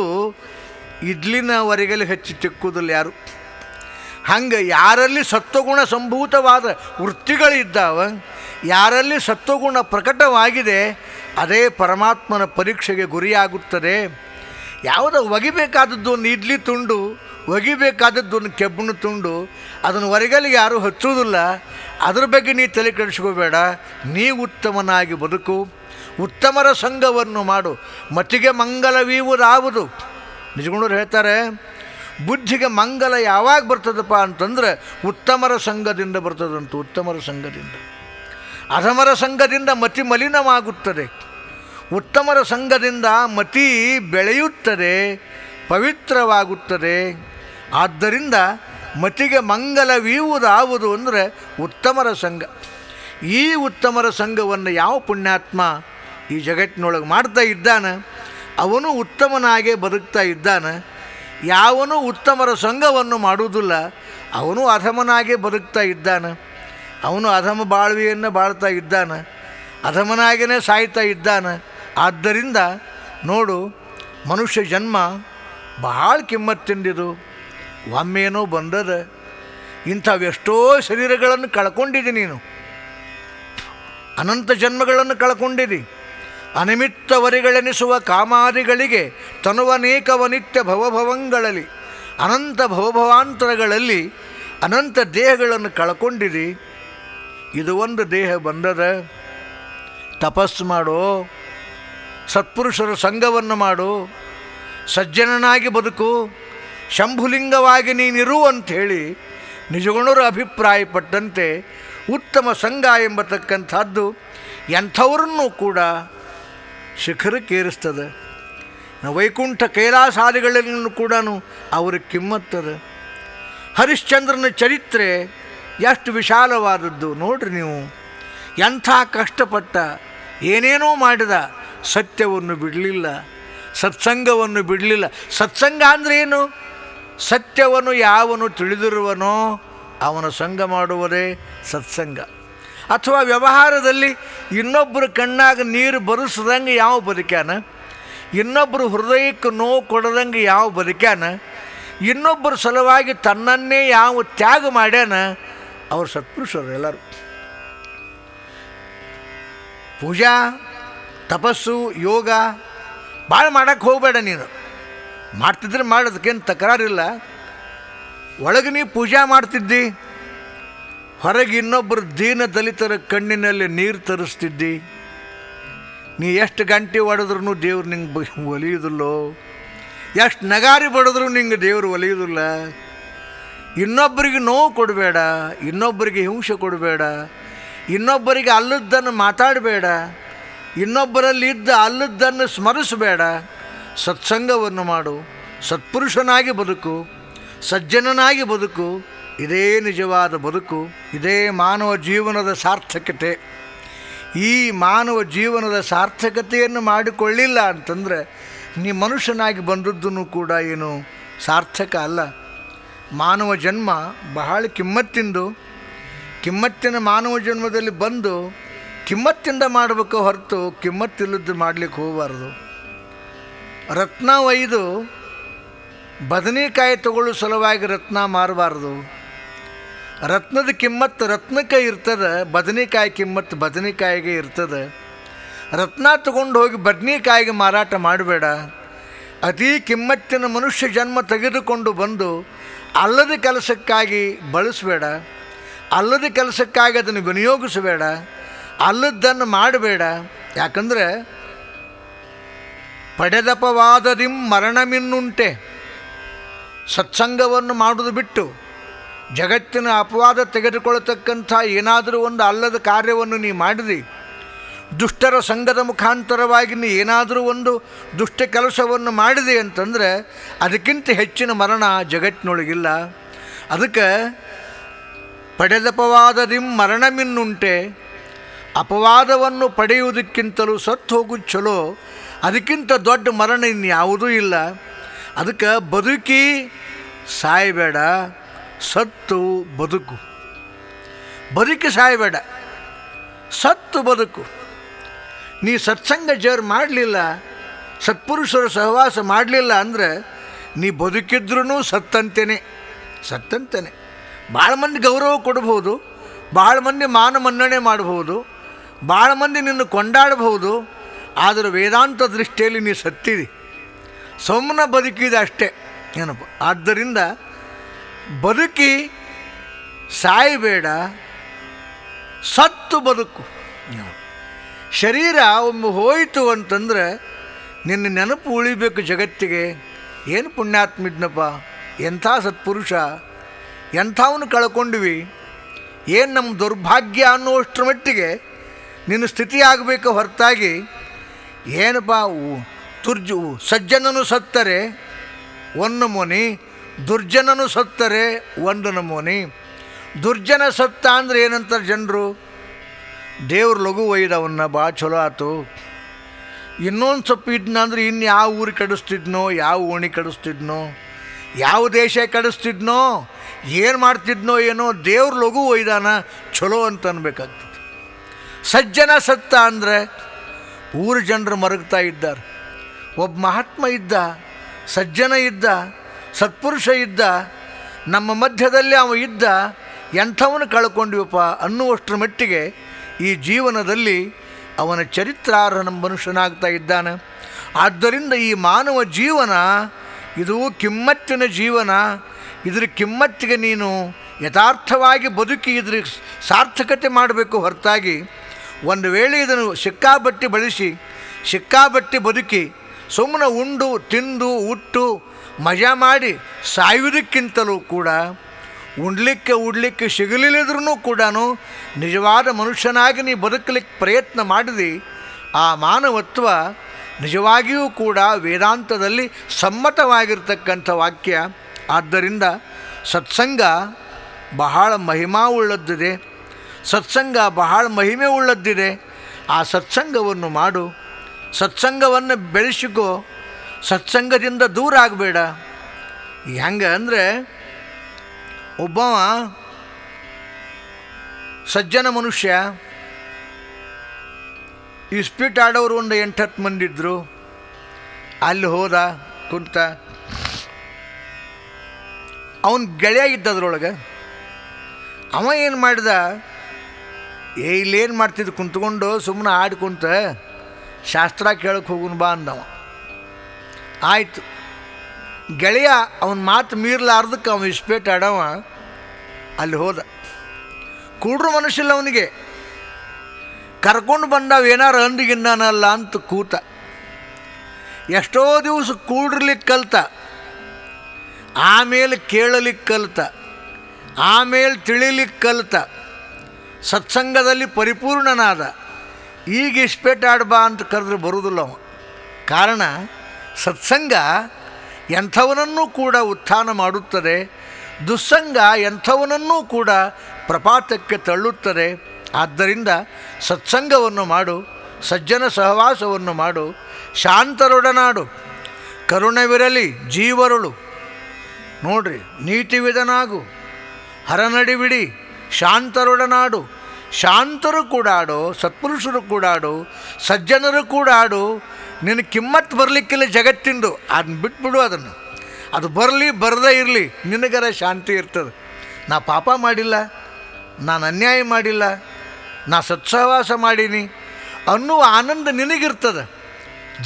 ಇಡ್ಲಿನ ಒರೆಗಲ್ಲಿಗೆ ಹಚ್ಚಿ ತಿಕ್ಕುವುದಿಲ್ಲ ಯಾರು. ಹಂಗೆ ಯಾರಲ್ಲಿ ಸತ್ವಗುಣ ಸಂಭೂತವಾದ ವೃತ್ತಿಗಳಿದ್ದಾವ, ಯಾರಲ್ಲಿ ಸತ್ವಗುಣ ಪ್ರಕಟವಾಗಿದೆ, ಅದೇ ಪರಮಾತ್ಮನ ಪರೀಕ್ಷೆಗೆ ಗುರಿಯಾಗುತ್ತದೆ. ಯಾವುದೋ ಒಗಿಬೇಕಾದದ್ದು ಒಂದು ಇಡ್ಲಿ ತುಂಡು, ಒಗಿಬೇಕಾದದ್ದು ಒಂದು ಕೆಬ್ಬಣ ತುಂಡು, ಅದನ್ನು ಹೊರಗಲಿಗೆ ಯಾರೂ ಹಚ್ಚೋದಿಲ್ಲ. ಅದ್ರ ಬಗ್ಗೆ ನೀ ತಲೆ ಕೆಡಿಸ್ಕೋಬೇಡ. ನೀ ಉತ್ತಮನಾಗಿ ಬದುಕು, ಉತ್ತಮರ ಸಂಘವನ್ನು ಮಾಡು. ಮತಿಗೆ ಮಂಗಲವೀವುದಾವುದು. ನಿಜಗುಣರು ಹೇಳ್ತಾರೆ, ಬುದ್ಧಿಗೆ ಮಂಗಲ ಯಾವಾಗ ಬರ್ತದಪ್ಪ ಅಂತಂದ್ರೆ ಉತ್ತಮರ ಸಂಘದಿಂದ ಬರ್ತದಂತ. ಉತ್ತಮರ ಸಂಘದಿಂದ ಅಧಮರ ಸಂಘದಿಂದ ಮತಿ ಮಲಿನವಾಗುತ್ತದೆ, ಉತ್ತಮರ ಸಂಘದಿಂದ ಮತಿ ಬೆಳೆಯುತ್ತದೆ, ಪವಿತ್ರವಾಗುತ್ತದೆ. ಆದ್ದರಿಂದ ಮತಿಗೆ ಮಂಗಲವೀವುದಾವುದು ಅಂದರೆ ಉತ್ತಮರ ಸಂಘ. ಈ ಉತ್ತಮರ ಸಂಘವನ್ನು ಯಾವ ಪುಣ್ಯಾತ್ಮ ಈ ಜಗತ್ತಿನೊಳಗೆ ಮಾಡ್ತಾ ಇದ್ದಾನೆ ಅವನು ಉತ್ತಮನಾಗೇ ಬದುಕ್ತಾ ಇದ್ದಾನೆ. ಯಾವನು ಉತ್ತಮರ ಸಂಘವನ್ನು ಮಾಡುವುದಿಲ್ಲ ಅವನು ಅಧಮನಾಗೇ ಬದುಕ್ತಾ ಇದ್ದಾನೆ. ಅವನು ಅಧಮ ಬಾಳ್ವೆಯನ್ನು ಬಾಳ್ತಾ ಇದ್ದಾನೆ, ಅಧಮನಾಗೇ ಸಾಯ್ತಾ ಇದ್ದಾನೆ. ಆದ್ದರಿಂದ ನೋಡು, ಮನುಷ್ಯ ಜನ್ಮ ಬಹಳ ಕಿಮ್ಮತ್ತಿಂದಿದು. ಒಮ್ಮೇನೋ ಬಂದದ, ಇಂಥವೆಷ್ಟೋ ಶರೀರಗಳನ್ನು ಕಳ್ಕೊಂಡಿದ್ದಿ ನೀನು, ಅನಂತ ಜನ್ಮಗಳನ್ನು ಕಳ್ಕೊಂಡಿದ್ದಿ. ಅನಿಮಿತ್ತವರಿಗಳೆನಿಸುವ ಕಾಮಾದಿಗಳಿಗೆ ತನುವನೇಕವ ನಿತ್ಯ ಭವಭವಂಗಳಲ್ಲಿ, ಅನಂತ ಭವಭವಾಂತರಗಳಲ್ಲಿ ಅನಂತ ದೇಹಗಳನ್ನು ಕಳ್ಕೊಂಡಿದ್ದಿ. ಇದು ಒಂದು ದೇಹ ಬಂದದ. ತಪಸ್ಸು ಮಾಡು, ಸತ್ಪುರುಷರ ಸಂಘವನ್ನು ಮಾಡು, ಸಜ್ಜನನಾಗಿ ಬದುಕು, ಶಂಭುಲಿಂಗವಾಗಿ ನೀನಿರು ಅಂಥೇಳಿ ನಿಜಗುಣರು ಅಭಿಪ್ರಾಯಪಟ್ಟಂತೆ ಉತ್ತಮ ಸಂಘ ಎಂಬತಕ್ಕಂಥದ್ದು ಎಂಥವರನ್ನೂ ಕೂಡ ಶಿಖರಕ್ಕೇರಿಸ್ತದೆ. ವೈಕುಂಠ ಕೈಲಾಸಾದಿಗಳಲ್ಲೂ ಕೂಡ ಅವ್ರಿಗೆ ಕಿಮ್ಮತ್ತದ. ಹರಿಶ್ಚಂದ್ರನ ಚರಿತ್ರೆ ಎಷ್ಟು ವಿಶಾಲವಾದದ್ದು ನೋಡ್ರಿ ನೀವು. ಎಂಥ ಕಷ್ಟಪಟ್ಟ, ಏನೇನೋ ಮಾಡಿದ, ಸತ್ಯವನ್ನು ಬಿಡಲಿಲ್ಲ, ಸತ್ಸಂಗವನ್ನು ಬಿಡಲಿಲ್ಲ. ಸತ್ಸಂಗ ಅಂದರೆ ಏನು? ಸತ್ಯವನ್ನು ಯಾವನು ತಿಳಿದಿರುವನೋ ಅವನ ಸಂಘ ಮಾಡುವುದೇ ಸತ್ಸಂಗ. ಅಥವಾ ವ್ಯವಹಾರದಲ್ಲಿ ಇನ್ನೊಬ್ಬರ ಕಣ್ಣಾಗ ನೀರು ಬರೆಸ್ದಂಗೆ ಯಾವ ಬದುಕ್ಯಾನ, ಇನ್ನೊಬ್ಬರು ಹೃದಯಕ್ಕೆ ನೋವು ಕೊಡದಂಗೆ ಯಾವ ಬದುಕ್ಯಾನ, ಇನ್ನೊಬ್ಬರ ಸಲುವಾಗಿ ತನ್ನನ್ನೇ ಯಾವ ತ್ಯಾಗ ಮಾಡ್ಯಾನ, ಅವ್ರು ಸತ್ಪುರುಷರು ಎಲ್ಲರೂ. ಪೂಜಾ, ತಪಸ್ಸು, ಯೋಗ ಭಾಳ ಮಾಡೋಕ್ಕೆ ಹೋಗಬೇಡ ನೀನು. ಮಾಡ್ತಿದ್ರೆ ಮಾಡೋದಕ್ಕೇನು ತಕರಾರಿಲ್ಲ. ಒಳಗೆ ನೀ ಪೂಜಾ ಮಾಡ್ತಿದ್ದಿ, ಹೊರಗೆ ಇನ್ನೊಬ್ಬರು ದೀನ ದಲಿತರ ಕಣ್ಣಿನಲ್ಲಿ ನೀರು ತರಿಸ್ತಿದ್ದಿ. ನೀ ಎಷ್ಟು ಗಂಟೆ ಹೊಡೆದ್ರೂ ದೇವ್ರು ನಿಂಗೆ ಒಲಿಯೋದಿಲ್ಲೋ, ಎಷ್ಟು ನಗಾರಿ ಬಡಿದ್ರೂ ನಿಂಗೆ ದೇವರು ಒಲಿಯೋದಿಲ್ಲ. ಇನ್ನೊಬ್ಬರಿಗೆ ನೋವು ಕೊಡಬೇಡ, ಇನ್ನೊಬ್ಬರಿಗೆ ಹಿಂಸೆ ಕೊಡಬೇಡ, ಇನ್ನೊಬ್ಬರಿಗೆ ಅಲ್ಲದ್ದನ್ನು ಮಾತಾಡಬೇಡ, ಇನ್ನೊಬ್ಬರಲ್ಲಿ ಇದ್ದ ಅಲ್ಲದ್ದನ್ನು ಸ್ಮರಿಸಬೇಡ. ಸತ್ಸಂಗವನ್ನು ಮಾಡು, ಸತ್ಪುರುಷನಾಗಿ ಬದುಕು, ಸಜ್ಜನನಾಗಿ ಬದುಕು. ಇದೇ ನಿಜವಾದ ಬದುಕು, ಇದೇ ಮಾನವ ಜೀವನದ ಸಾರ್ಥಕತೆ. ಈ ಮಾನವ ಜೀವನದ ಸಾರ್ಥಕತೆಯನ್ನು ಮಾಡಿಕೊಳ್ಳಿಲ್ಲ ಅಂತಂದರೆ ನೀ ಮನುಷ್ಯನಾಗಿ ಬಂದದ್ದೂ ಕೂಡ ಏನು ಸಾರ್ಥಕ ಅಲ್ಲ. ಮಾನವ ಜನ್ಮ ಬಹಳ ಕಿಮ್ಮತ್ತಿಂದು. ಕಿಮ್ಮತ್ತಿನ ಮಾನವ ಜನ್ಮದಲ್ಲಿ ಬಂದು ಕಿಮ್ಮತ್ತಿಂದ ಮಾಡಬೇಕು ಹೊರತು ಕಿಮ್ಮತ್ತಿಲ್ಲದ್ದು ಮಾಡಲಿಕ್ಕೆ ಹೋಗಬಾರ್ದು. ರತ್ನ ಒಯ್ದು ಬದನೆಕಾಯಿ ತಗೊಳ್ಳೋ ಸಲುವಾಗಿ ರತ್ನ ಮಾರಬಾರ್ದು. ರತ್ನದ ಕಿಮ್ಮತ್ತು ರತ್ನಕ್ಕೆ ಇರ್ತದೆ, ಬದನೆಕಾಯಿ ಕಿಮ್ಮತ್ತು ಬದನೆಕಾಯಿಗೆ ಇರ್ತದೆ. ರತ್ನ ತಗೊಂಡು ಹೋಗಿ ಬದನೆಕಾಯಿಗೆ ಮಾರಾಟ ಮಾಡಬೇಡ. ಅತೀ ಕಿಮ್ಮತ್ತಿನ ಮನುಷ್ಯ ಜನ್ಮ ತೆಗೆದುಕೊಂಡು ಬಂದು ಅಲ್ಲದ ಕೆಲಸಕ್ಕಾಗಿ ಬಳಸಬೇಡ, ಅಲ್ಲದ ಕೆಲಸಕ್ಕಾಗಿ ಅದನ್ನು ವಿನಿಯೋಗಿಸಬೇಡ, ಅಲ್ಲದ್ದನ್ನು ಮಾಡಬೇಡ. ಯಾಕಂದರೆ ಪಡೆದಪವಾದದಿಂ ಮರಣಮಿನ್ನುಂಟೆ. ಸತ್ಸಂಗವನ್ನು ಮಾಡೋದು ಬಿಟ್ಟು ಜಗತ್ತಿನ ಅಪವಾದ ತೆಗೆದುಕೊಳ್ಳತಕ್ಕಂಥ ಏನಾದರೂ ಒಂದು ಅಲ್ಲದ ಕಾರ್ಯವನ್ನು ನೀ ಮಾಡಿದಿ, ದುಷ್ಟರ ಸಂಘದ ಮುಖಾಂತರವಾಗಿ ನೀ ಏನಾದರೂ ಒಂದು ದುಷ್ಟ ಕೆಲಸವನ್ನು ಮಾಡಿದೆ ಅಂತಂದರೆ ಅದಕ್ಕಿಂತ ಹೆಚ್ಚಿನ ಮರಣ ಜಗತ್ತಿನೊಳಗಿಲ್ಲ. ಅದಕ್ಕೆ ಪಡೆದಪವಾದದಿಂ ಮರಣಮಿನ್ನುಂಟೆ. ಅಪವಾದವನ್ನು ಪಡೆಯುವುದಕ್ಕಿಂತಲೂ ಸತ್ತು ಹೋಗುವುದು ಚಲೋ, ಅದಕ್ಕಿಂತ ದೊಡ್ಡ ಮರಣ ಇನ್ಯಾವುದೂ ಇಲ್ಲ. ಅದಕ್ಕೆ ಬದುಕಿ ಸಾಯಬೇಡ, ಸತ್ತು ಬದುಕು. ಬದುಕಿ ಸಾಯಬೇಡ, ಸತ್ತು ಬದುಕು. ನೀ ಸತ್ಸಂಗ ಜರ್ ಮಾಡಲಿಲ್ಲ, ಸತ್ಪುರುಷರ ಸಹವಾಸ ಮಾಡಲಿಲ್ಲ ಅಂದರೆ ನೀ ಬದುಕಿದ್ರೂ ಸತ್ತಂತೇನೆ, ಸತ್ತಂತೇನೆ. ಭಾಳ ಮಂದಿ ಗೌರವ ಕೊಡ್ಬೋದು, ಭಾಳ ಮಂದಿ ಮಾನ ಮನ್ನಣೆ ಮಾಡ್ಬೋದು, ಭಾಳ ಮಂದಿ ನಿನ್ನ ಕೊಂಡಾಡಬಹುದು. ಆದರೆ ವೇದಾಂತ ದೃಷ್ಟಿಯಲ್ಲಿ ನೀ ಸತ್ತಿದಿ, ಸುಮ್ಮನೆ ಬದುಕಿದೆ ಅಷ್ಟೇ ಏನಪ್ಪ. ಆದ್ದರಿಂದ ಬದುಕಿ ಸಾಯಬೇಡ, ಸತ್ತು ಬದುಕು. ಶರೀರ ಒಮ್ಮೆ ಹೋಯಿತು ಅಂತಂದರೆ ನಿನ್ನ ನೆನಪು ಉಳಿಬೇಕು ಜಗತ್ತಿಗೆ. ಏನು ಪುಣ್ಯಾತ್ಮಿದ್ನಪ್ಪ, ಎಂಥ ಸತ್ಪುರುಷ, ಎಂಥವನು ಕಳ್ಕೊಂಡ್ವಿ, ಏನು ನಮ್ಮ ದುರ್ಭಾಗ್ಯ ಅನ್ನುವಷ್ಟರ ಮಟ್ಟಿಗೆ ನಿನ್ನ ಸ್ಥಿತಿ ಆಗಬೇಕು ಹೊರತಾಗಿ ಏನಪ್ಪ ಸಜ್ಜನನು ಸತ್ತರೆ ಒಂದು ನಮೂನಿ, ದುರ್ಜನನು ಸತ್ತರೆ ಒಂದು ನಮೂನಿ. ದುರ್ಜನ ಸತ್ತ ಅಂದರೆ ಏನಂತಾರೆ ಜನರು? ದೇವ್ರ ಲಘು ಒಯ್ದವನ್ನ ಭಾಳ ಚಲೋ ಆಯ್ತು, ಇನ್ನೊಂದು ಸ್ವಲ್ಪ ಇದ್ನ ಅಂದ್ರೆ ಇನ್ನು ಯಾವ ಊರು ಕಡಿಸ್ತಿದ್ನೋ, ಯಾವ ಓಣಿ ಕಡಿಸ್ತಿದ್ನೋ, ಯಾವ ದೇಶ ಕಡಿಸ್ತಿದ್ನೋ, ಏನು ಮಾಡ್ತಿದ್ನೋ ಏನೋ, ದೇವ್ರ ಲಘು ಒಯ್ದಾನ ಚಲೋ ಅಂತ ಅನ್ಬೇಕಾಗ್ತದೆ. ಸಜ್ಜನ ಸತ್ತ ಅಂದರೆ ಊರು ಜನರು ಮರಗ್ತಾ ಇದ್ದಾರೆ. ಒಬ್ಬ ಮಹಾತ್ಮ ಇದ್ದ, ಸಜ್ಜನ ಇದ್ದ, ಸತ್ಪುರುಷ ಇದ್ದ, ನಮ್ಮ ಮಧ್ಯದಲ್ಲಿ ಅವ ಇದ್ದ, ಎಂಥವನು ಕಳ್ಕೊಂಡಿವಪ್ಪ ಅನ್ನುವಷ್ಟರ ಮಟ್ಟಿಗೆ ಈ ಜೀವನದಲ್ಲಿ ಅವನ ಚರಿತ್ರಾರ್ಹ ನಮ್ಮ ಮನುಷ್ಯನಾಗ್ತಾ ಇದ್ದಾನೆ. ಆದ್ದರಿಂದ ಈ ಮಾನವ ಜೀವನ ಇದು ಕಿಮ್ಮತ್ತಿನ ಜೀವನ. ಇದ್ರ ಕಿಮ್ಮತ್ತಿಗೆ ನೀನು ಯಥಾರ್ಥವಾಗಿ ಬದುಕಿ ಇದ್ರ ಸಾರ್ಥಕತೆ ಮಾಡಬೇಕು ಹೊರತಾಗಿ ಒಂದು ವೇಳೆ ಇದನ್ನು ಸಿಕ್ಕಾಬಟ್ಟಿ ಬಳಸಿ ಸಿಕ್ಕಾಬಟ್ಟಿ ಬದುಕಿ ಸುಮ್ಮನೆ ಉಂಡು ತಿಂದು ಉಟ್ಟು ಮಜಾ ಮಾಡಿ ಸಾಯುವುದಕ್ಕಿಂತಲೂ ಕೂಡ ಉಡ್ಲಿಕ್ಕೆ ಸಿಗಲಿಲ್ಲದ್ರೂ ಕೂಡ ನಿಜವಾದ ಮನುಷ್ಯನಾಗಿ ನೀ ಬದುಕಲಿಕ್ಕೆ ಪ್ರಯತ್ನ ಮಾಡಿದಿ. ಆ ಮಾನವತ್ವ ನಿಜವಾಗಿಯೂ ಕೂಡ ವೇದಾಂತದಲ್ಲಿ ಸಮ್ಮತವಾಗಿರ್ತಕ್ಕಂಥ ವಾಕ್ಯ. ಆದ್ದರಿಂದ ಸತ್ಸಂಗ ಬಹಳ ಮಹಿಮಾವುಳ್ಳದ್ದಿದೆ, ಸತ್ಸಂಗ ಬಹಳ ಮಹಿಮೆ ಉಳ್ಳದ್ದಿದೆ. ಆ ಸತ್ಸಂಗವನ್ನು ಮಾಡು, ಸತ್ಸಂಗವನ್ನು ಬೆಳೆಸಿಕೋ, ಸತ್ಸಂಗದಿಂದ ದೂರ ಆಗಬೇಡ. ಹೆಂಗೆ ಅಂದರೆ ಒಬ್ಬವ ಸಜ್ಜನ ಮನುಷ್ಯ, ಇಸ್ಪೀಟ್ ಆಡೋರು ಒಂದು 8-10 ಮಂದಿ ಇದ್ದರು. ಅಲ್ಲಿ ಹೋದ ಕುಂತ, ಅವನ ಗೆಳೆಯ ಇದ್ದದ್ರೊಳಗೆ. ಅವ ಏನು ಮಾಡಿದ, ಇಲ್ಲೇನು ಮಾಡ್ತಿದ್ದು ಕುಂತ್ಕೊಂಡು ಸುಮ್ಮನೆ ಆಡ್ಕೊಂತ ಶಾಸ್ತ್ರ ಕೇಳಕ್ಕೆ ಹೋಗುನ್ ಬಾ ಅಂದವ. ಆಯಿತು, ಗೆಳೆಯ ಅವನ ಮಾತು ಮೀರ್ಲಾರ್ದಕ್ಕೆ ಅವನು ಇಸ್ಪೇಟ್ ಆಡವ ಅಲ್ಲಿ ಹೋದ. ಕೂಡ್ರು ಮನುಷ್ಯಲ್ಲ ಅವನಿಗೆ, ಕರ್ಕೊಂಡು ಬಂದವ ಏನಾರು ಅಂದಿಗಿನ್ನಾನಲ್ಲ ಅಂತ ಕೂತ. ಎಷ್ಟೋ ದಿವಸ ಕೂಡ್ರಲಿಕ್ಕೆ ಕಲ್ತ, ಆಮೇಲೆ ಕೇಳಲಿಕ್ಕೆ ಕಲ್ತ, ಆಮೇಲೆ ತಿಳಿಲಿಕ್ಕೆ ಕಲ್ತ, ಸತ್ಸಂಗದಲ್ಲಿ ಪರಿಪೂರ್ಣನಾದ. ಈಗ ಇಸ್ಪೇಟ್ ಆಡ್ಬಾ ಅಂತ ಕರೆದ್ರೆ ಬರುವುದಿಲ್ಲ ಅವ. ಕಾರಣ ಸತ್ಸಂಗ ಎಂಥವನನ್ನೂ ಕೂಡ ಉತ್ಥಾನ ಮಾಡುತ್ತದೆ, ದುಸ್ಸಂಗ ಎಂಥವನನ್ನೂ ಕೂಡ ಪ್ರಪಾತಕ್ಕೆ ತಳ್ಳುತ್ತದೆ. ಆದ್ದರಿಂದ ಸತ್ಸಂಗವನ್ನು ಮಾಡು, ಸಜ್ಜನ ಸಹವಾಸವನ್ನು ಮಾಡು, ಶಾಂತರೊಡನಾಡು, ಕರುಣವಿರಲಿ ಜೀವರುಳು. ನೋಡ್ರಿ, ನೀತಿವಿಧನಾಗು, ಹರನಡಿಬಿಡಿ, ಶಾಂತರೊಡನಾಡು. ಶಾಂತರು ಕೂಡ ಆಡು, ಸತ್ಪುರುಷರು ಕೂಡ ಆಡು, ಸಜ್ಜನರು ಕೂಡ ಆಡು. ನಿನ್ನ ಕಿಮ್ಮತ್ತು ಬರಲಿಕ್ಕಿಲ್ಲ ಜಗತ್ತಿಂದು, ಅದನ್ನ ಬಿಟ್ಬಿಡು. ಅದನ್ನು ಅದು ಬರಲಿ ಬರದೇ ಇರಲಿ, ನಿನಗರ ಶಾಂತಿ ಇರ್ತದೆ. ನಾ ಪಾಪ ಮಾಡಿಲ್ಲ, ನಾನು ಅನ್ಯಾಯ ಮಾಡಿಲ್ಲ, ನಾ ಸತ್ಸಹವಾಸ ಮಾಡೀನಿ ಅನ್ನುವ ಆನಂದ ನಿನಗಿರ್ತದೆ.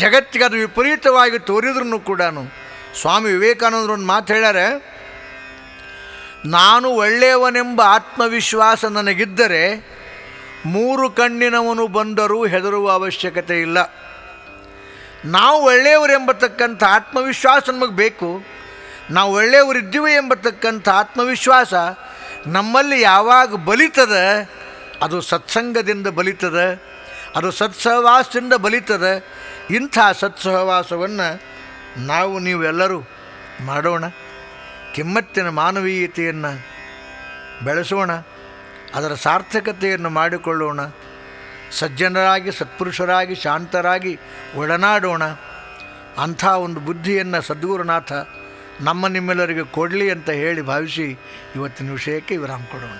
ಜಗತ್ತಿಗೆ ಅದು ವಿಪರೀತವಾಗಿ ತೋರಿದ್ರೂ ಕೂಡ ಸ್ವಾಮಿ ವಿವೇಕಾನಂದರು ಒಂದು ಮಾತು ಹೇಳ್ಯಾರೆ, ನಾನು ಒಳ್ಳೆಯವನೆಂಬ ಆತ್ಮವಿಶ್ವಾಸ ನನಗಿದ್ದರೆ 3 ಕಣ್ಣಿನವನು ಬಂದರೂ ಹೆದರುವ ಅವಶ್ಯಕತೆ ಇಲ್ಲ. ನಾವು ಒಳ್ಳೆಯವರೆಂಬತಕ್ಕಂಥ ಆತ್ಮವಿಶ್ವಾಸ ನಮಗೆ ಬೇಕು. ನಾವು ಒಳ್ಳೆಯವರಿದ್ದೀವಿ ಎಂಬತಕ್ಕಂಥ ಆತ್ಮವಿಶ್ವಾಸ ನಮ್ಮಲ್ಲಿ ಯಾವಾಗ ಬಲಿತದೆ, ಅದು ಸತ್ಸಂಗದಿಂದ ಬಲಿತದೆ, ಅದು ಸತ್ಸಹವಾಸದಿಂದ ಬಲಿತದೆ. ಇಂಥ ಸತ್ಸಹವಾಸವನ್ನು ನಾವು ನೀವೆಲ್ಲರೂ ಮಾಡೋಣ. ಕಿಮ್ಮತ್ತಿನ ಮಾನವೀಯತೆಯನ್ನು ಬೆಳೆಸೋಣ, ಅದರ ಸಾರ್ಥಕತೆಯನ್ನು ಮಾಡಿಕೊಳ್ಳೋಣ. ಸಜ್ಜನರಾಗಿ, ಸತ್ಪುರುಷರಾಗಿ, ಶಾಂತರಾಗಿ ಒಡನಾಡೋಣ. ಅಂಥ ಒಂದು ಬುದ್ಧಿಯನ್ನು ಸದ್ಗುರುನಾಥ ನಮ್ಮ ನಿಮ್ಮೆಲ್ಲರಿಗೆ ಕೊಡಲಿ ಅಂತ ಹೇಳಿ ಭಾವಿಸಿ ಇವತ್ತಿನ ವಿಷಯಕ್ಕೆ ವಿರಾಮ ಕೊಡೋಣ.